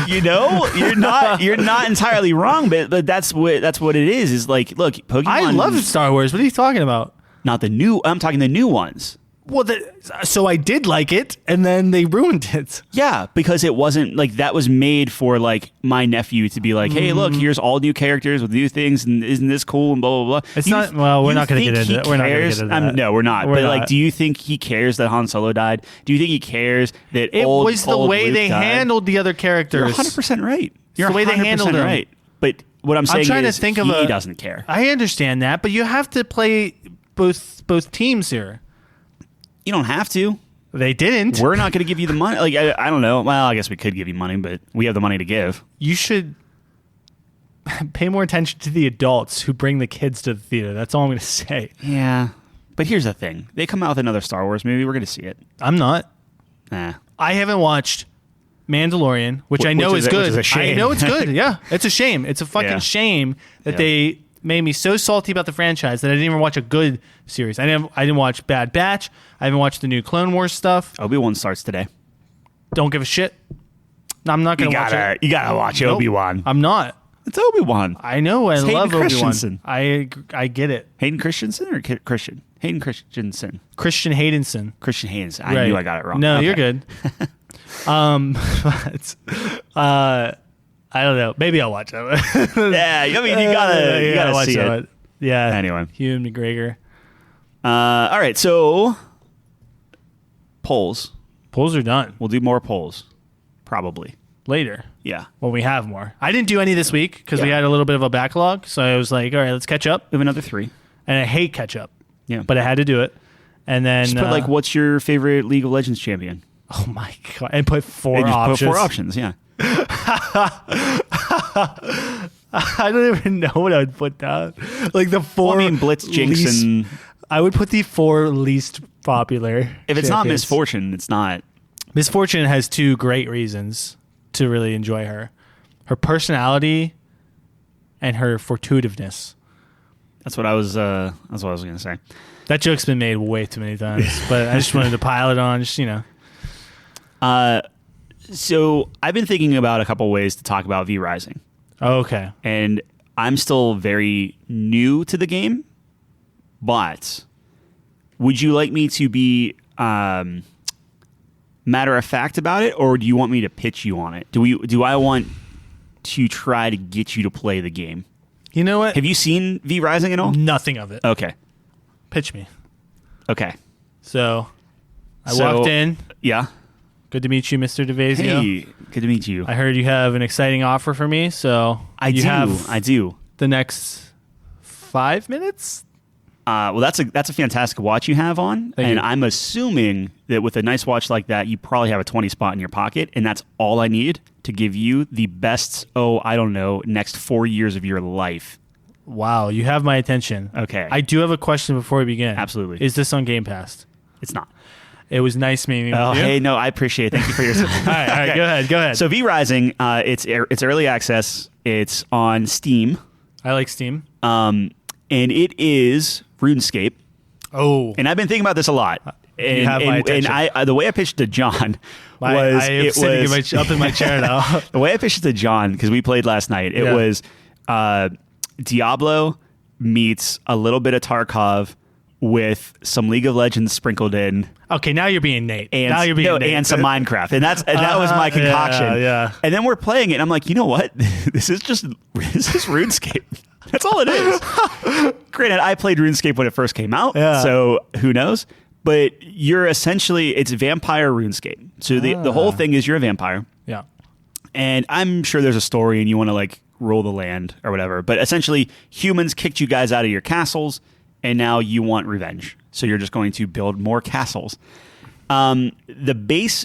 You know, you're not entirely wrong, but that's what it is. Is like, look, Pokemon. I love Star Wars. What are you talking about? Not the new. I'm talking the new ones. Well, so I did like it, and then they ruined it. Yeah, because it wasn't that was made for my nephew to be like, hey, look, here's all new characters with new things, and isn't this cool? And blah blah blah. It's not. Well, we're not going to get into it. We're not going to get into that. No, we're not. But do you think he cares that Han Solo died? Do you think he cares that it was the way Luke they died? handled the other characters? You're 100% right. You're the way they handled them. Right. But what I'm saying is, he doesn't care. I understand that, but you have to play both teams here. You don't have to. They didn't. We're not going to give you the money. I don't know. Well, I guess we could give you money, but we have the money to give. You should pay more attention to the adults who bring the kids to the theater. That's all I'm going to say. Yeah. But here's the thing. They come out with another Star Wars movie. We're going to see it. I'm not. Nah. I haven't watched Mandalorian, which I know is good. Which is a shame. I know it's good. Yeah. It's a shame. It's a fucking shame that they made me so salty about the franchise that I didn't even watch a good series. I didn't watch Bad Batch. I haven't watched the new Clone Wars stuff. Obi-Wan starts today. Don't give a shit. No, I'm not going to watch it. You got to watch Obi-Wan. I'm not. It's Obi-Wan. I know. I love Obi-Wan. I get it. Hayden Christensen or Christian? Hayden Christensen. Christian Haydenson. Christian Haydenson. I knew I got it wrong. No, you're good. I don't know. Maybe I'll watch it. Yeah, I mean, you gotta watch see it. Yeah. Anyway. Hugh McGregor. All right, so polls. Polls are done. We'll do more polls, probably. Later. Yeah. When we have more. I didn't do any this week because we Yeah. had a little bit of a backlog. So I was like, all right, let's catch up. We have another 3. And I hate catch up. Yeah. But I had to do it. And then Just put like, what's your favorite League of Legends champion? oh my God. And put 4 And just options. put 4 options, yeah. I don't even know what I would put down. Like the 4 Well, I mean, Blitz, Jinx, least, and... I would put the 4 least popular. If it's not champions. Misfortune, it's not... Misfortune has 2 great reasons to really enjoy her. Her personality and her fortuitiveness. That's what I was going to say. That joke's been made way too many times, but I just wanted to pile it on, just, So I've been thinking about a couple ways to talk about V Rising. Oh, okay. And I'm still very new to the game, but would you like me to be matter of fact about it, or do you want me to pitch you on it? Do I want to try to get you to play the game? You know what? Have you seen V Rising at all? Nothing of it. Okay. Pitch me. Okay. So I walked in. Yeah. Good to meet you, Mr. DeVazio. Hey, good to meet you. I heard you have an exciting offer for me, so I do. The next 5 minutes. Well, that's a fantastic watch you have on, Thank and you. I'm assuming that with a nice watch like that, you probably have a 20 spot in your pocket, and that's all I need to give you the best. Next 4 years of your life. Wow, you have my attention. Okay, I do have a question before we begin. Absolutely. Is this on Game Pass? It's not. It was nice meeting Oh, you. hey, no, I apprient it. Thank you for your. All right, Okay. go ahead. So V Rising, it's early access. It's on Steam, I like Steam. and it is RuneScape. Oh, And I've been thinking about this a lot. And, have my attention. I the way I pitched to John I am sitting up in my chair now. the way I pitched it to John, because we played last night, it was Diablo meets a little bit of Tarkov with some League of Legends sprinkled in. Okay, now you're being Nate. And, now you're being Nate. and some Minecraft. And that was my concoction. Yeah. And then we're playing it, and I'm like, you know what? This is RuneScape. That's all it is. Granted, I played RuneScape when it first came out, so who knows? But you're essentially, it's vampire RuneScape. So the whole thing is you're a vampire. Yeah. And I'm sure there's a story and you want to like rule the land or whatever. But essentially, humans kicked you guys out of your castles, and now you want revenge. So you're just going to build more castles. The base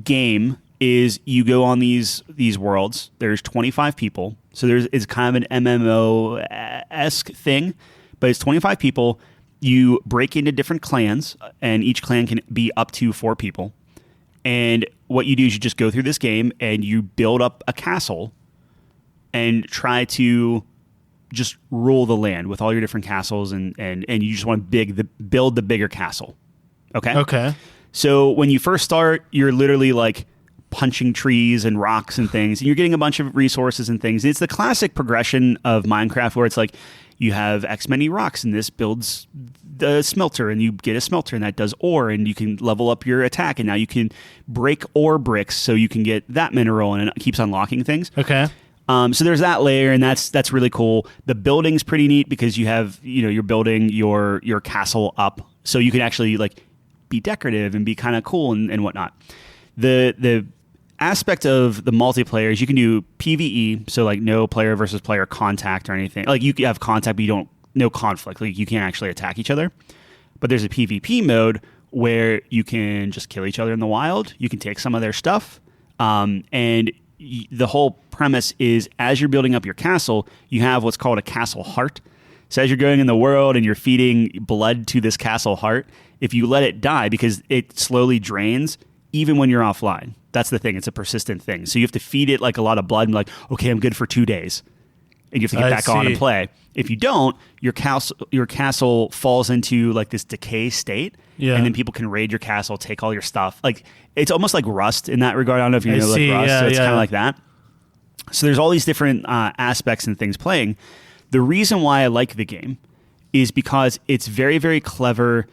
game is you go on these worlds. There's 25 people. So it's kind of an MMO-esque thing. But it's 25 people. You break into different clans, and each clan can be up to 4 people. And what you do is you just go through this game, and you build up a castle and try to just rule the land with all your different castles, and you just want to build the bigger castle. Okay? Okay. So when you first start, you're literally like punching trees and rocks and things, and you're getting a bunch of resources and things. And it's the classic progression of Minecraft where it's like you have X many rocks, and this builds the smelter, and you get a smelter, and that does ore, and you can level up your attack, and now you can break ore bricks so you can get that mineral, and it keeps unlocking things. Okay. So there's that layer, and that's really cool. The building's pretty neat because you have, you're building your castle up, so you can actually like be decorative and be kind of cool and whatnot. The aspect of the multiplayer is you can do PvE, so like no player versus player contact or anything. Like you have contact, but no conflict. Like you can't actually attack each other. But there's a PvP mode where you can just kill each other in the wild. You can take some of their stuff, and the whole premise is as you're building up your castle, you have what's called a castle heart. So as you're going in the world and you're feeding blood to this castle heart, if you let it die, because it slowly drains even when you're offline. That's the thing. It's a persistent thing. So you have to feed it like a lot of blood and like, okay, I'm good for 2 days. And you have to get back on and play. If you don't, your castle falls into like this decay state. Yeah. And then people can raid your castle, take all your stuff. Like it's almost like Rust in that regard. I don't know if you know like Rust. Yeah, so it's kind of like that. So there's all these different aspects and things playing. The reason why I like the game is because it's very, very clever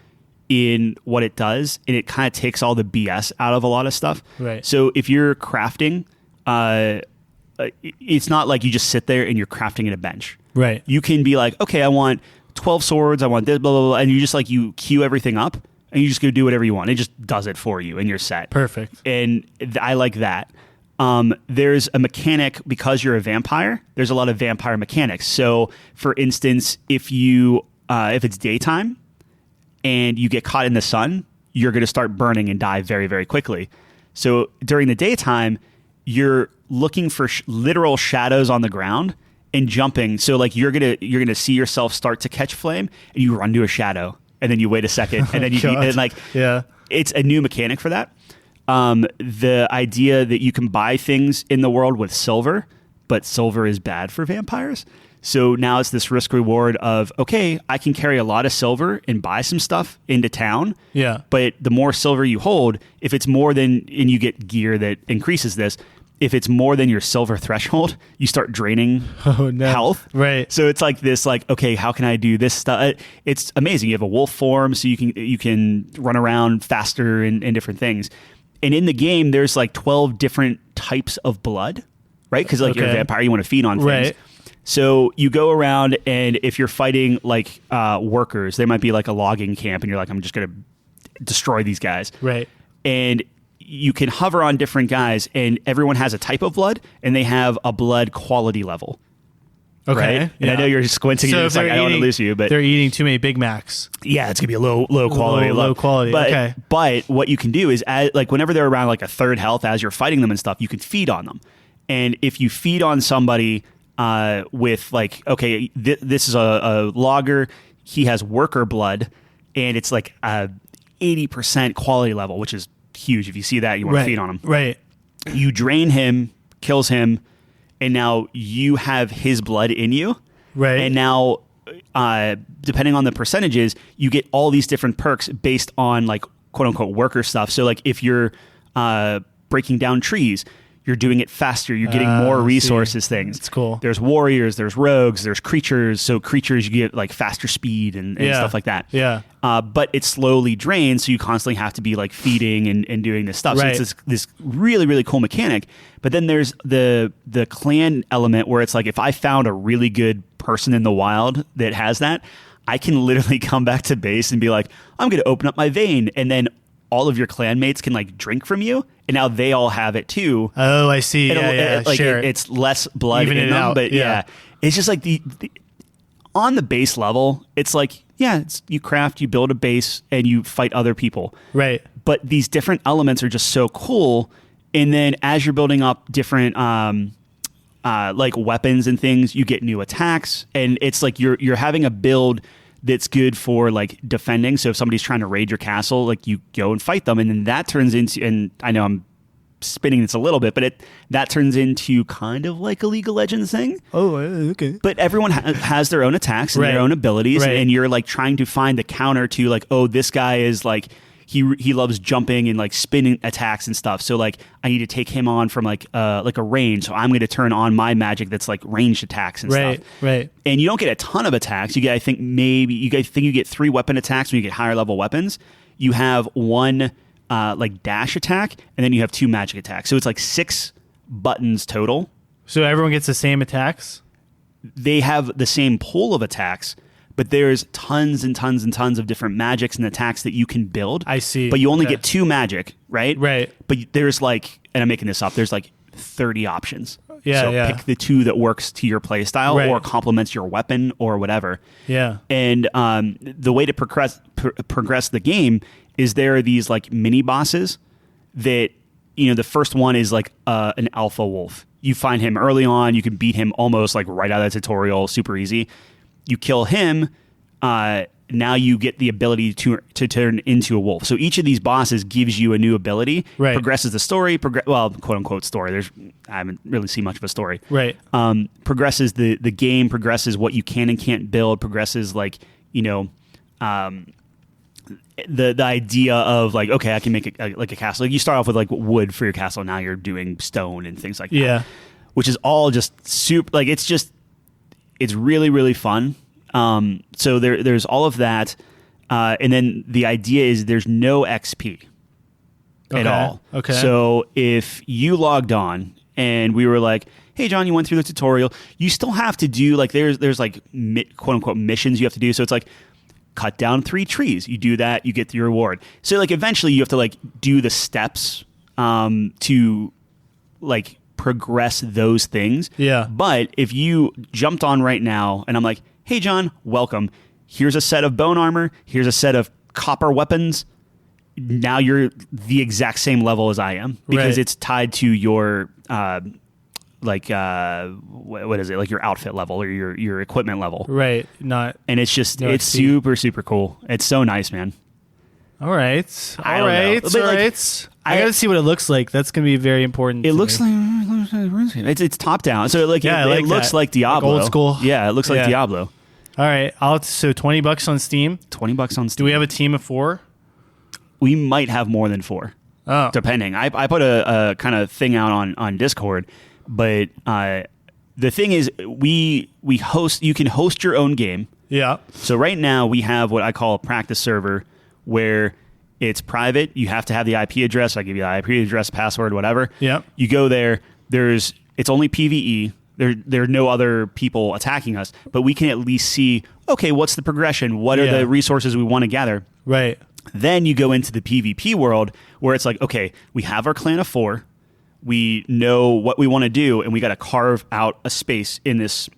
in what it does, and it kind of takes all the BS out of a lot of stuff. Right. So if you're crafting, it's not like you just sit there and you're crafting at a bench. Right. You can be like, okay, I want 12 swords, I want this, blah, blah, blah, and you just like, you queue everything up and you just go do whatever you want. It just does it for you and you're set. Perfect. And I like that. There's a mechanic, because you're a vampire, there's a lot of vampire mechanics. So for instance, if it's daytime and you get caught in the sun, you're going to start burning and die very, very quickly. So during the daytime, you're looking for literal shadows on the ground and jumping. So like you're gonna see yourself start to catch flame, and you run to a shadow, and then you wait a second, and then it's a new mechanic for that. The idea that you can buy things in the world with silver, but silver is bad for vampires. So now it's this risk reward of, okay, I can carry a lot of silver and buy some stuff into town. Yeah. But the more silver you hold, if it's more than, and you get gear that increases this, if it's more than your silver threshold, you start draining health. Right. So it's like this, like, okay, how can I do this stuff? It's amazing. You have a wolf form, so you can run around faster and different things. And in the game, there's like 12 different types of blood, right? Because like you're a vampire, you want to feed on things. Right. So you go around, and if you're fighting like workers, there might be like a logging camp, and you're like, I'm just going to destroy these guys. Right. And you can hover on different guys, and everyone has a type of blood, and they have a blood quality level. Okay. Right? And I know you're squinting, So and it's like, I don't want to lose you, but they're eating too many Big Macs. yeah, it's gonna be a low quality. Low quality. But, okay. But what you can do is, like whenever they're around like a third health, as you're fighting them and stuff, you can feed on them. And if you feed on somebody with like, okay, this is a logger, he has worker blood, and it's like a 80% quality level, which is huge. If you see that, you want to feed on him. Right. You drain him, kills him, and now you have his blood in you. Right. And now, depending on the percentages, you get all these different perks based on like quote unquote worker stuff. So like if you're breaking down trees, you're doing it faster. You're getting more resources, things. It's cool. There's warriors, there's rogues, there's creatures. So creatures, you get like faster speed and stuff like that. Yeah. But it slowly drains, so you constantly have to be like feeding and doing this stuff. Right. So it's this really, really cool mechanic. But then there's the clan element where it's like, if I found a really good person in the wild that has that, I can literally come back to base and be like, I'm going to open up my vein. And then all of your clanmates can like drink from you, and now they all have it too. Oh, I see. Yeah. Like Share it. It's less blood Even in it them, out. but yeah, it's just like the on the base level, it's like, yeah, you craft, you build a base, and you fight other people. Right. But these different elements are just so cool. And then as you're building up different like weapons and things, you get new attacks, and it's like you're having a build that's good for like defending. So if somebody's trying to raid your castle, like you go and fight them, and then that turns into, and I know I'm spinning this a little bit, but that turns into kind of like a League of Legends thing. Oh, okay. But everyone has their own attacks and their own abilities, and you're like trying to find the counter to like, oh, this guy is like, he loves jumping and like spinning attacks and stuff. So like I need to take him on from like a range. So I'm going to turn on my magic that's like ranged attacks and stuff. Right. And you don't get a ton of attacks. You get, I think you get 3 weapon attacks when you get higher level weapons. You have 1 like dash attack, and then you have 2 magic attacks. So it's like 6 buttons total. So everyone gets the same attacks? They have the same pool of attacks, but there's tons and tons and tons of different magics and attacks that you can build. I see. But you only get 2 magic, right? Right. But there's like, and I'm making this up, there's like 30 options. Yeah, so pick the 2 that works to your play style or complements your weapon or whatever. Yeah. And the way to progress the game is there are these like mini bosses that, you know, the first one is like an alpha wolf. You find him early on, you can beat him almost like right out of the tutorial, super easy. You kill him, now you get the ability to turn into a wolf. So each of these bosses gives you a new ability, progresses the story, well, quote unquote story. I haven't really seen much of a story. Right. Progresses the game, progresses what you can and can't build, progresses like, you know, the idea of like, okay, I can make like a castle. Like you start off with like wood for your castle, now you're doing stone and things like that. Yeah. Which is all just super, like it's really, really fun. So there's all of that. And then the idea is there's no XP at all. Okay. So if you logged on and we were like, hey, John, you went through the tutorial. You still have to do like there's like quote unquote missions you have to do. So it's like cut down 3 trees. You do that, you get the reward. So like eventually you have to like do the steps to like progress those things. Yeah. But if you jumped on right now and I'm like, hey, John, welcome. Here's a set of bone armor. Here's a set of copper weapons. Now you're the exact same level as I am because it's tied to your what is it, like your outfit level or your equipment level, right? Not, and it's just it's super cool. It's so nice, man. All right. I gotta see what it looks like. That's gonna be very important. It looks like it's top down, so like it looks like Diablo, like old school. Yeah, it looks like Diablo. All right, so $20 on Steam. $20 on Steam. Do we have a team of 4? We might have more than 4, depending. I put a kind of thing out on Discord, but the thing is, we host. You can host your own game. Yeah. So right now we have what I call a practice server, where it's private. You have to have the IP address. I give you the IP address, password, whatever. Yeah. You go there. It's only PvE. There are no other people attacking us, but we can at least see, okay, what's the progression? What are the resources we want to gather? Right. Then you go into the PvP world where it's like, okay, we have our clan of 4. We know what we want to do, and we got to carve out a space in this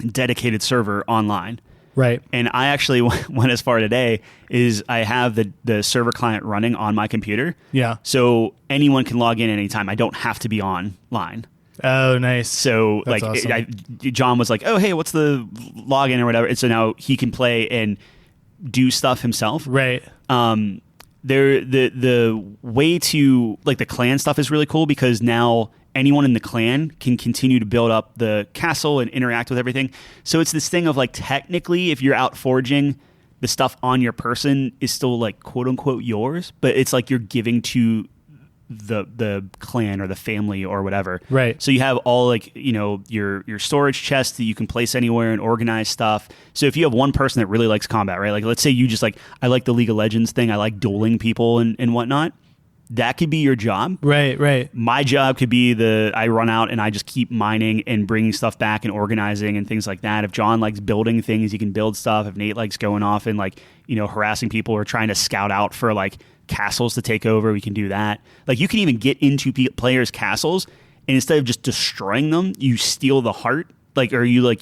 dedicated server online. Right. And I actually went as far today is I have the server client running on my computer. Yeah. So anyone can log in anytime. I don't have to be online. Oh, nice. So that's like awesome. John was like, oh, hey, what's the login or whatever? And so now he can play and do stuff himself. Right. The way to like the clan stuff is really cool because now anyone in the clan can continue to build up the castle and interact with everything. So it's this thing of like technically if you're out forging, the stuff on your person is still like quote unquote yours, but it's like you're giving to the clan or the family or whatever. Right. So you have all like, you know, your storage chests that you can place anywhere and organize stuff. So if you have one person that really likes combat, right? Like let's say you just like, I like the League of Legends thing. I like dueling people and whatnot. That could be your job. Right. My job could be I run out and I just keep mining and bringing stuff back and organizing and things like that. If John likes building things, he can build stuff. If Nate likes going off and like, you know, harassing people or trying to scout out for like castles to take over, we can do that. Like you can even get into players' castles and instead of just destroying them, you steal the heart. Like, or you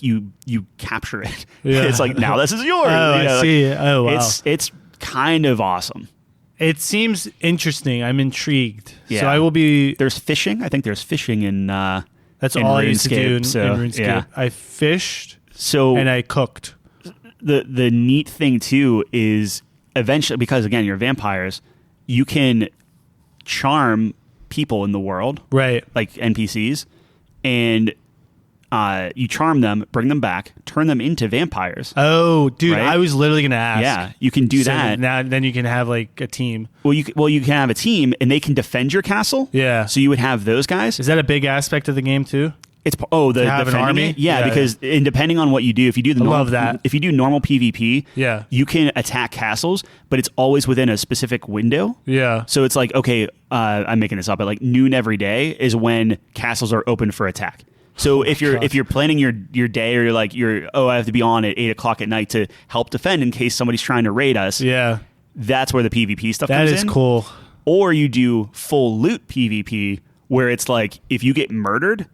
capture it. Yeah. It's like, now this is yours. Oh, you know, I see. Like, oh, wow. It's kind of awesome. It seems interesting. I'm intrigued. Yeah. So I will be. There's fishing. I think there's fishing in. That's in all I used to do in so, RuneScape. yeah. I fished. So and I cooked. The neat thing too is eventually, because again you're vampires, you can charm people in the world, right? Like NPCs, and you charm them, bring them back, turn them into vampires. Oh, dude, right? I was literally gonna ask. Yeah, you can do that. Now, then you can have like a team. Well, you can have a team, and they can defend your castle. Yeah. So you would have those guys. Is that a big aspect of the game too? It's the have an army? it? Yeah, Yeah, because and depending on what you do, if you do love that. if you do normal PvP, Yeah. you can attack castles, but it's always within a specific window. Yeah. So it's like, okay, I'm making this up, but like noon every day is when castles are open for attack. So if you're planning your day, or I have to be on at 8 o'clock at night to help defend in case somebody's trying to raid us. Yeah. That's where the PvP stuff That comes is in. cool. Or you do full loot PvP where it's like if you get murdered,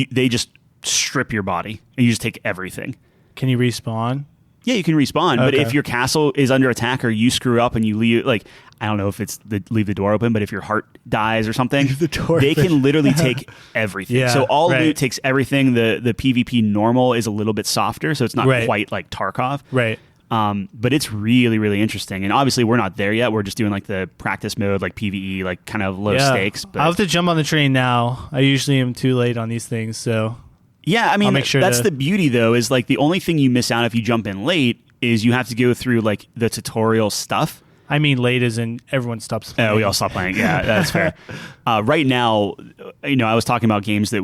they just strip your body and you just take everything. Can you respawn? Yeah, you can respawn, but Okay. if your castle is under attack or you screw up and you leave, like, I don't know if it's leave the door open, but if your heart dies or something, Leave the door they open. can literally take everything. Yeah, so all right. loot takes everything. The PvP normal is a little bit softer, so it's not Right. quite like Tarkov. Right. But it's really, really interesting. And obviously we're not there yet. We're just doing like the practice mode, like PvE, like kind of low stakes. But I'll have to jump on the train now. I usually am too late on these things, so yeah, I mean, I'll make sure that's to- the beauty though, is like the only thing you miss out if you jump in late is you have to go through like the tutorial stuff. I mean, late as in everyone stops playing. Oh, we all stop playing. Yeah, that's fair. Right now, you know, I was talking about games that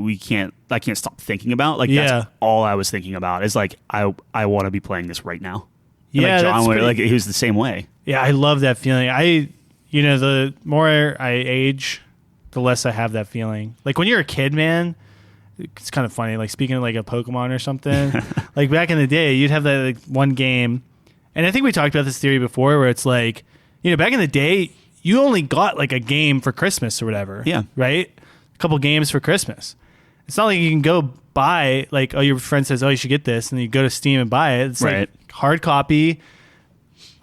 I can't stop thinking about. Like that's all I was thinking about is like, I want to be playing this right now. And Yeah, like that's John, pretty- like he was the same way. Yeah, I love that feeling. The more I age, the less I have that feeling. Like when you're a kid, man, it's kind of funny. Like speaking of like a Pokemon or something, like back in the day, you'd have that like one game, and I think we talked about this theory before, where it's like, back in the day, you only got like a game for Christmas or whatever. Yeah. Right. A couple games for Christmas. It's not like you can go buy like, oh, your friend says, oh, you should get this, and then you go to Steam and buy it. It's like hard copy.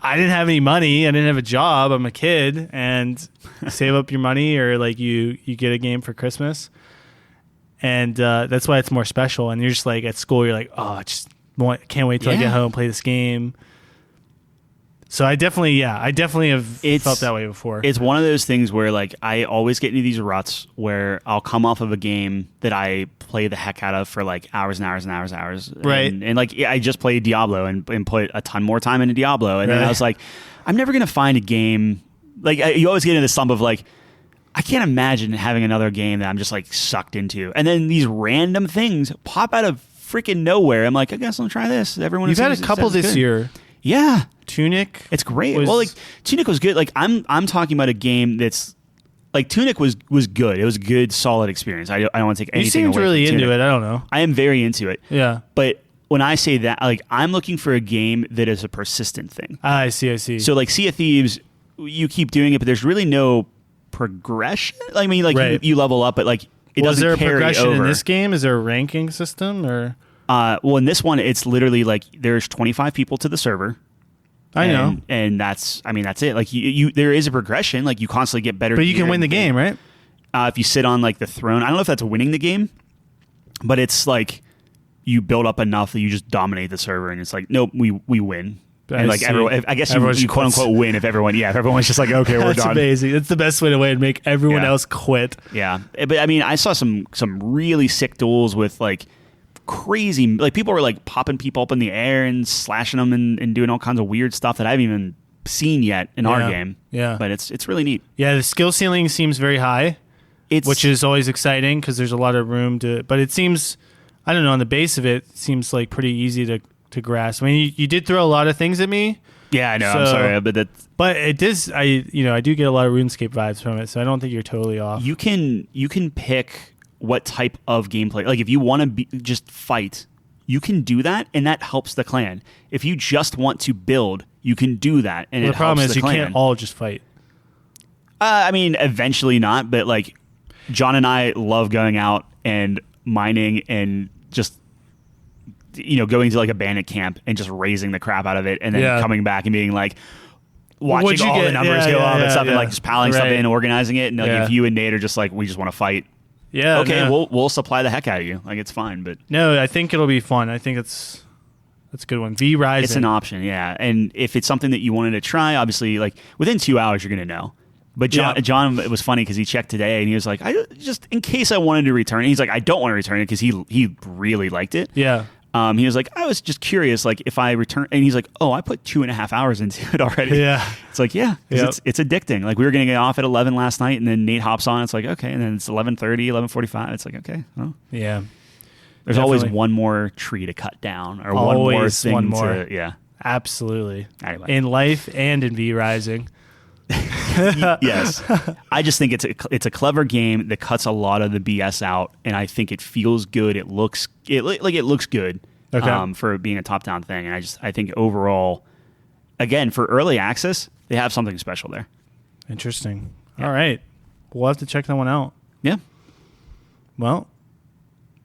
I didn't have any money. I didn't have a job. I'm a kid, and save up your money, or like you get a game for Christmas, and that's why it's more special. And you're just like at school, you're like, oh, can't wait till I get home and play this game. So I definitely have felt that way before. It's one of those things where like I always get into these ruts where I'll come off of a game that I play the heck out of for like hours and hours and hours and hours. Right. And like I just played Diablo and put a ton more time into Diablo. And then I was like, I'm never going to find a game. Like you always get into the slump of like, I can't imagine having another game that I'm just like sucked into. And then these random things pop out of freaking nowhere. I'm like, I guess I'll try this. You've had a couple this year. Yeah. Tunic, it's great. Well, like Tunic was good. Like I'm talking about a game that's like Tunic was good. It was a good, solid experience. I don't want to take anything away. You seemed really into it. I don't know. I am very into it. Yeah. But when I say that, like I'm looking for a game that is a persistent thing. I see. So like Sea of Thieves, you keep doing it, but there's really no progression. I mean, like you level up, but like it doesn't carry over. Is there a progression in this game? Is there a ranking system or? Well, in this one, it's literally like there's 25 people to the server. I know, and that's it. Like you there is a progression. Like you constantly get better. But you can win the game, right? If you sit on like the throne, I don't know if that's winning the game, but it's like you build up enough that you just dominate the server, and it's like, nope, we win. And like everyone, I guess you quote unquote win if everyone's just like, okay, we're done. That's amazing. That's the best way to win. Make everyone else quit. Yeah, but I mean, I saw some really sick duels with like crazy, like people were like popping people up in the air and slashing them and doing all kinds of weird stuff that I haven't even seen yet in our game. Yeah, but it's really neat. Yeah, the skill ceiling seems very high, which is always exciting because there's a lot of room to. But it seems, I don't know, on the base of it seems like pretty easy to grasp. I mean, you did throw a lot of things at me. Yeah, I know. I'm sorry, but it is. I do get a lot of RuneScape vibes from it, so I don't think you're totally off. You can pick what type of gameplay. Like if you want to just fight, you can do that, and that helps the clan. If you just want to build, you can do that, and the problem is you can't all just fight. I mean, eventually not, but like John and I love going out and mining and just going to like a bandit camp and just raising the crap out of it, and then coming back and being like watching all the numbers go up and stuff, and like just piling stuff in, organizing it, and like if you and Nate are just like, we just want to fight. Yeah. Okay. No. We'll supply the heck out of you. Like it's fine, but no, I think it'll be fun. I think that's a good one. V Rising. It's an option, yeah. And if it's something that you wanted to try, obviously, like within 2 hours, you're gonna know. But John, it was funny because he checked today and he was like, I just in case I wanted to return it. He's like, I don't want to return it because he really liked it. Yeah. He was like, I was just curious, like if I return, and he's like, oh, I put 2.5 hours into it already. Yeah. It's like, it's addicting. Like we were going to get off at 11 last night, and then Nate hops on. It's like, okay, and then it's 11:30, 11:45. It's like, okay, well, yeah. There's always one more tree to cut down, or one more thing to, absolutely. Anyway, in life and in V Rising. Yes, I just think it's a clever game that cuts a lot of the BS out, and I think it feels good. It looks good for being a top down thing, and I think overall, again, for early access, they have something special there. Interesting. Yeah. All right, we'll have to check that one out. Yeah. Well,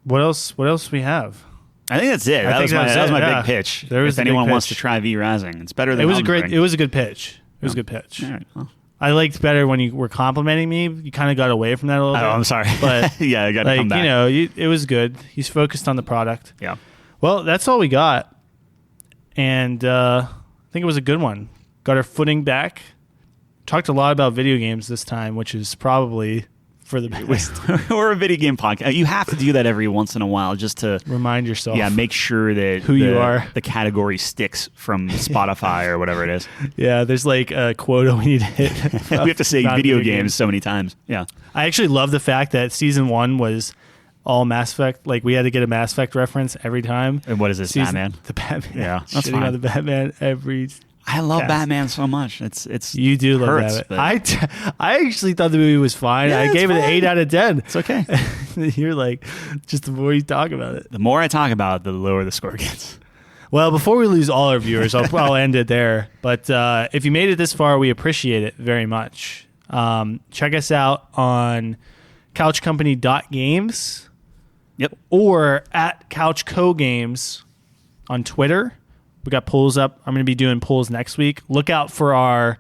what else we have? I think that's it. That was my big pitch. If anyone wants to try V Rising, it's better than it was a good pitch. It was a good pitch. All right, well. I liked better when you were complimenting me. You kind of got away from that a little bit. Oh, I'm sorry. But yeah, I got to come back. It was good. He's focused on the product. Yeah. Well, that's all we got. And I think it was a good one. Got our footing back. Talked a lot about video games this time, which is probably for the best. We're a video game podcast. You have to do that every once in a while just to remind yourself. Yeah, make sure that you are. The category sticks from Spotify or whatever it is. Yeah, there's like a quota we need to hit. We have to say video games so many times. Yeah. I actually love the fact that season 1 was all Mass Effect. Like we had to get a Mass Effect reference every time. And what is this, Batman? The Batman. Yeah, that's fine. On the Batman every. I love Batman so much. It's you do love Batman. I actually thought the movie was fine. Yeah, I gave it an 8 out of 10. It's okay. You're like, just the more you talk about it. The more I talk about it, the lower the score gets. Well, before we lose all our viewers, I'll end it there. But if you made it this far, we appreciate it very much. Check us out on couchcompany.games. Yep. Or at CouchCoGames on Twitter. We got polls up. I'm going to be doing polls next week. Look out for our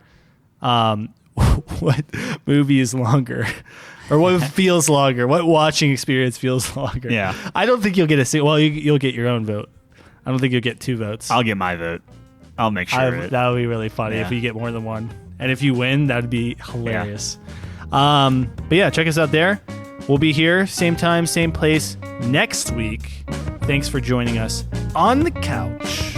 what movie is longer, or what feels longer. What watching experience feels longer? Yeah. I don't think you'll get you'll get your own vote. I don't think you'll get 2 votes. I'll get my vote. I'll make sure. That would be really funny if you get more than one. And if you win, that would be hilarious. But yeah, check us out there. We'll be here, same time, same place next week. Thanks for joining us on the couch.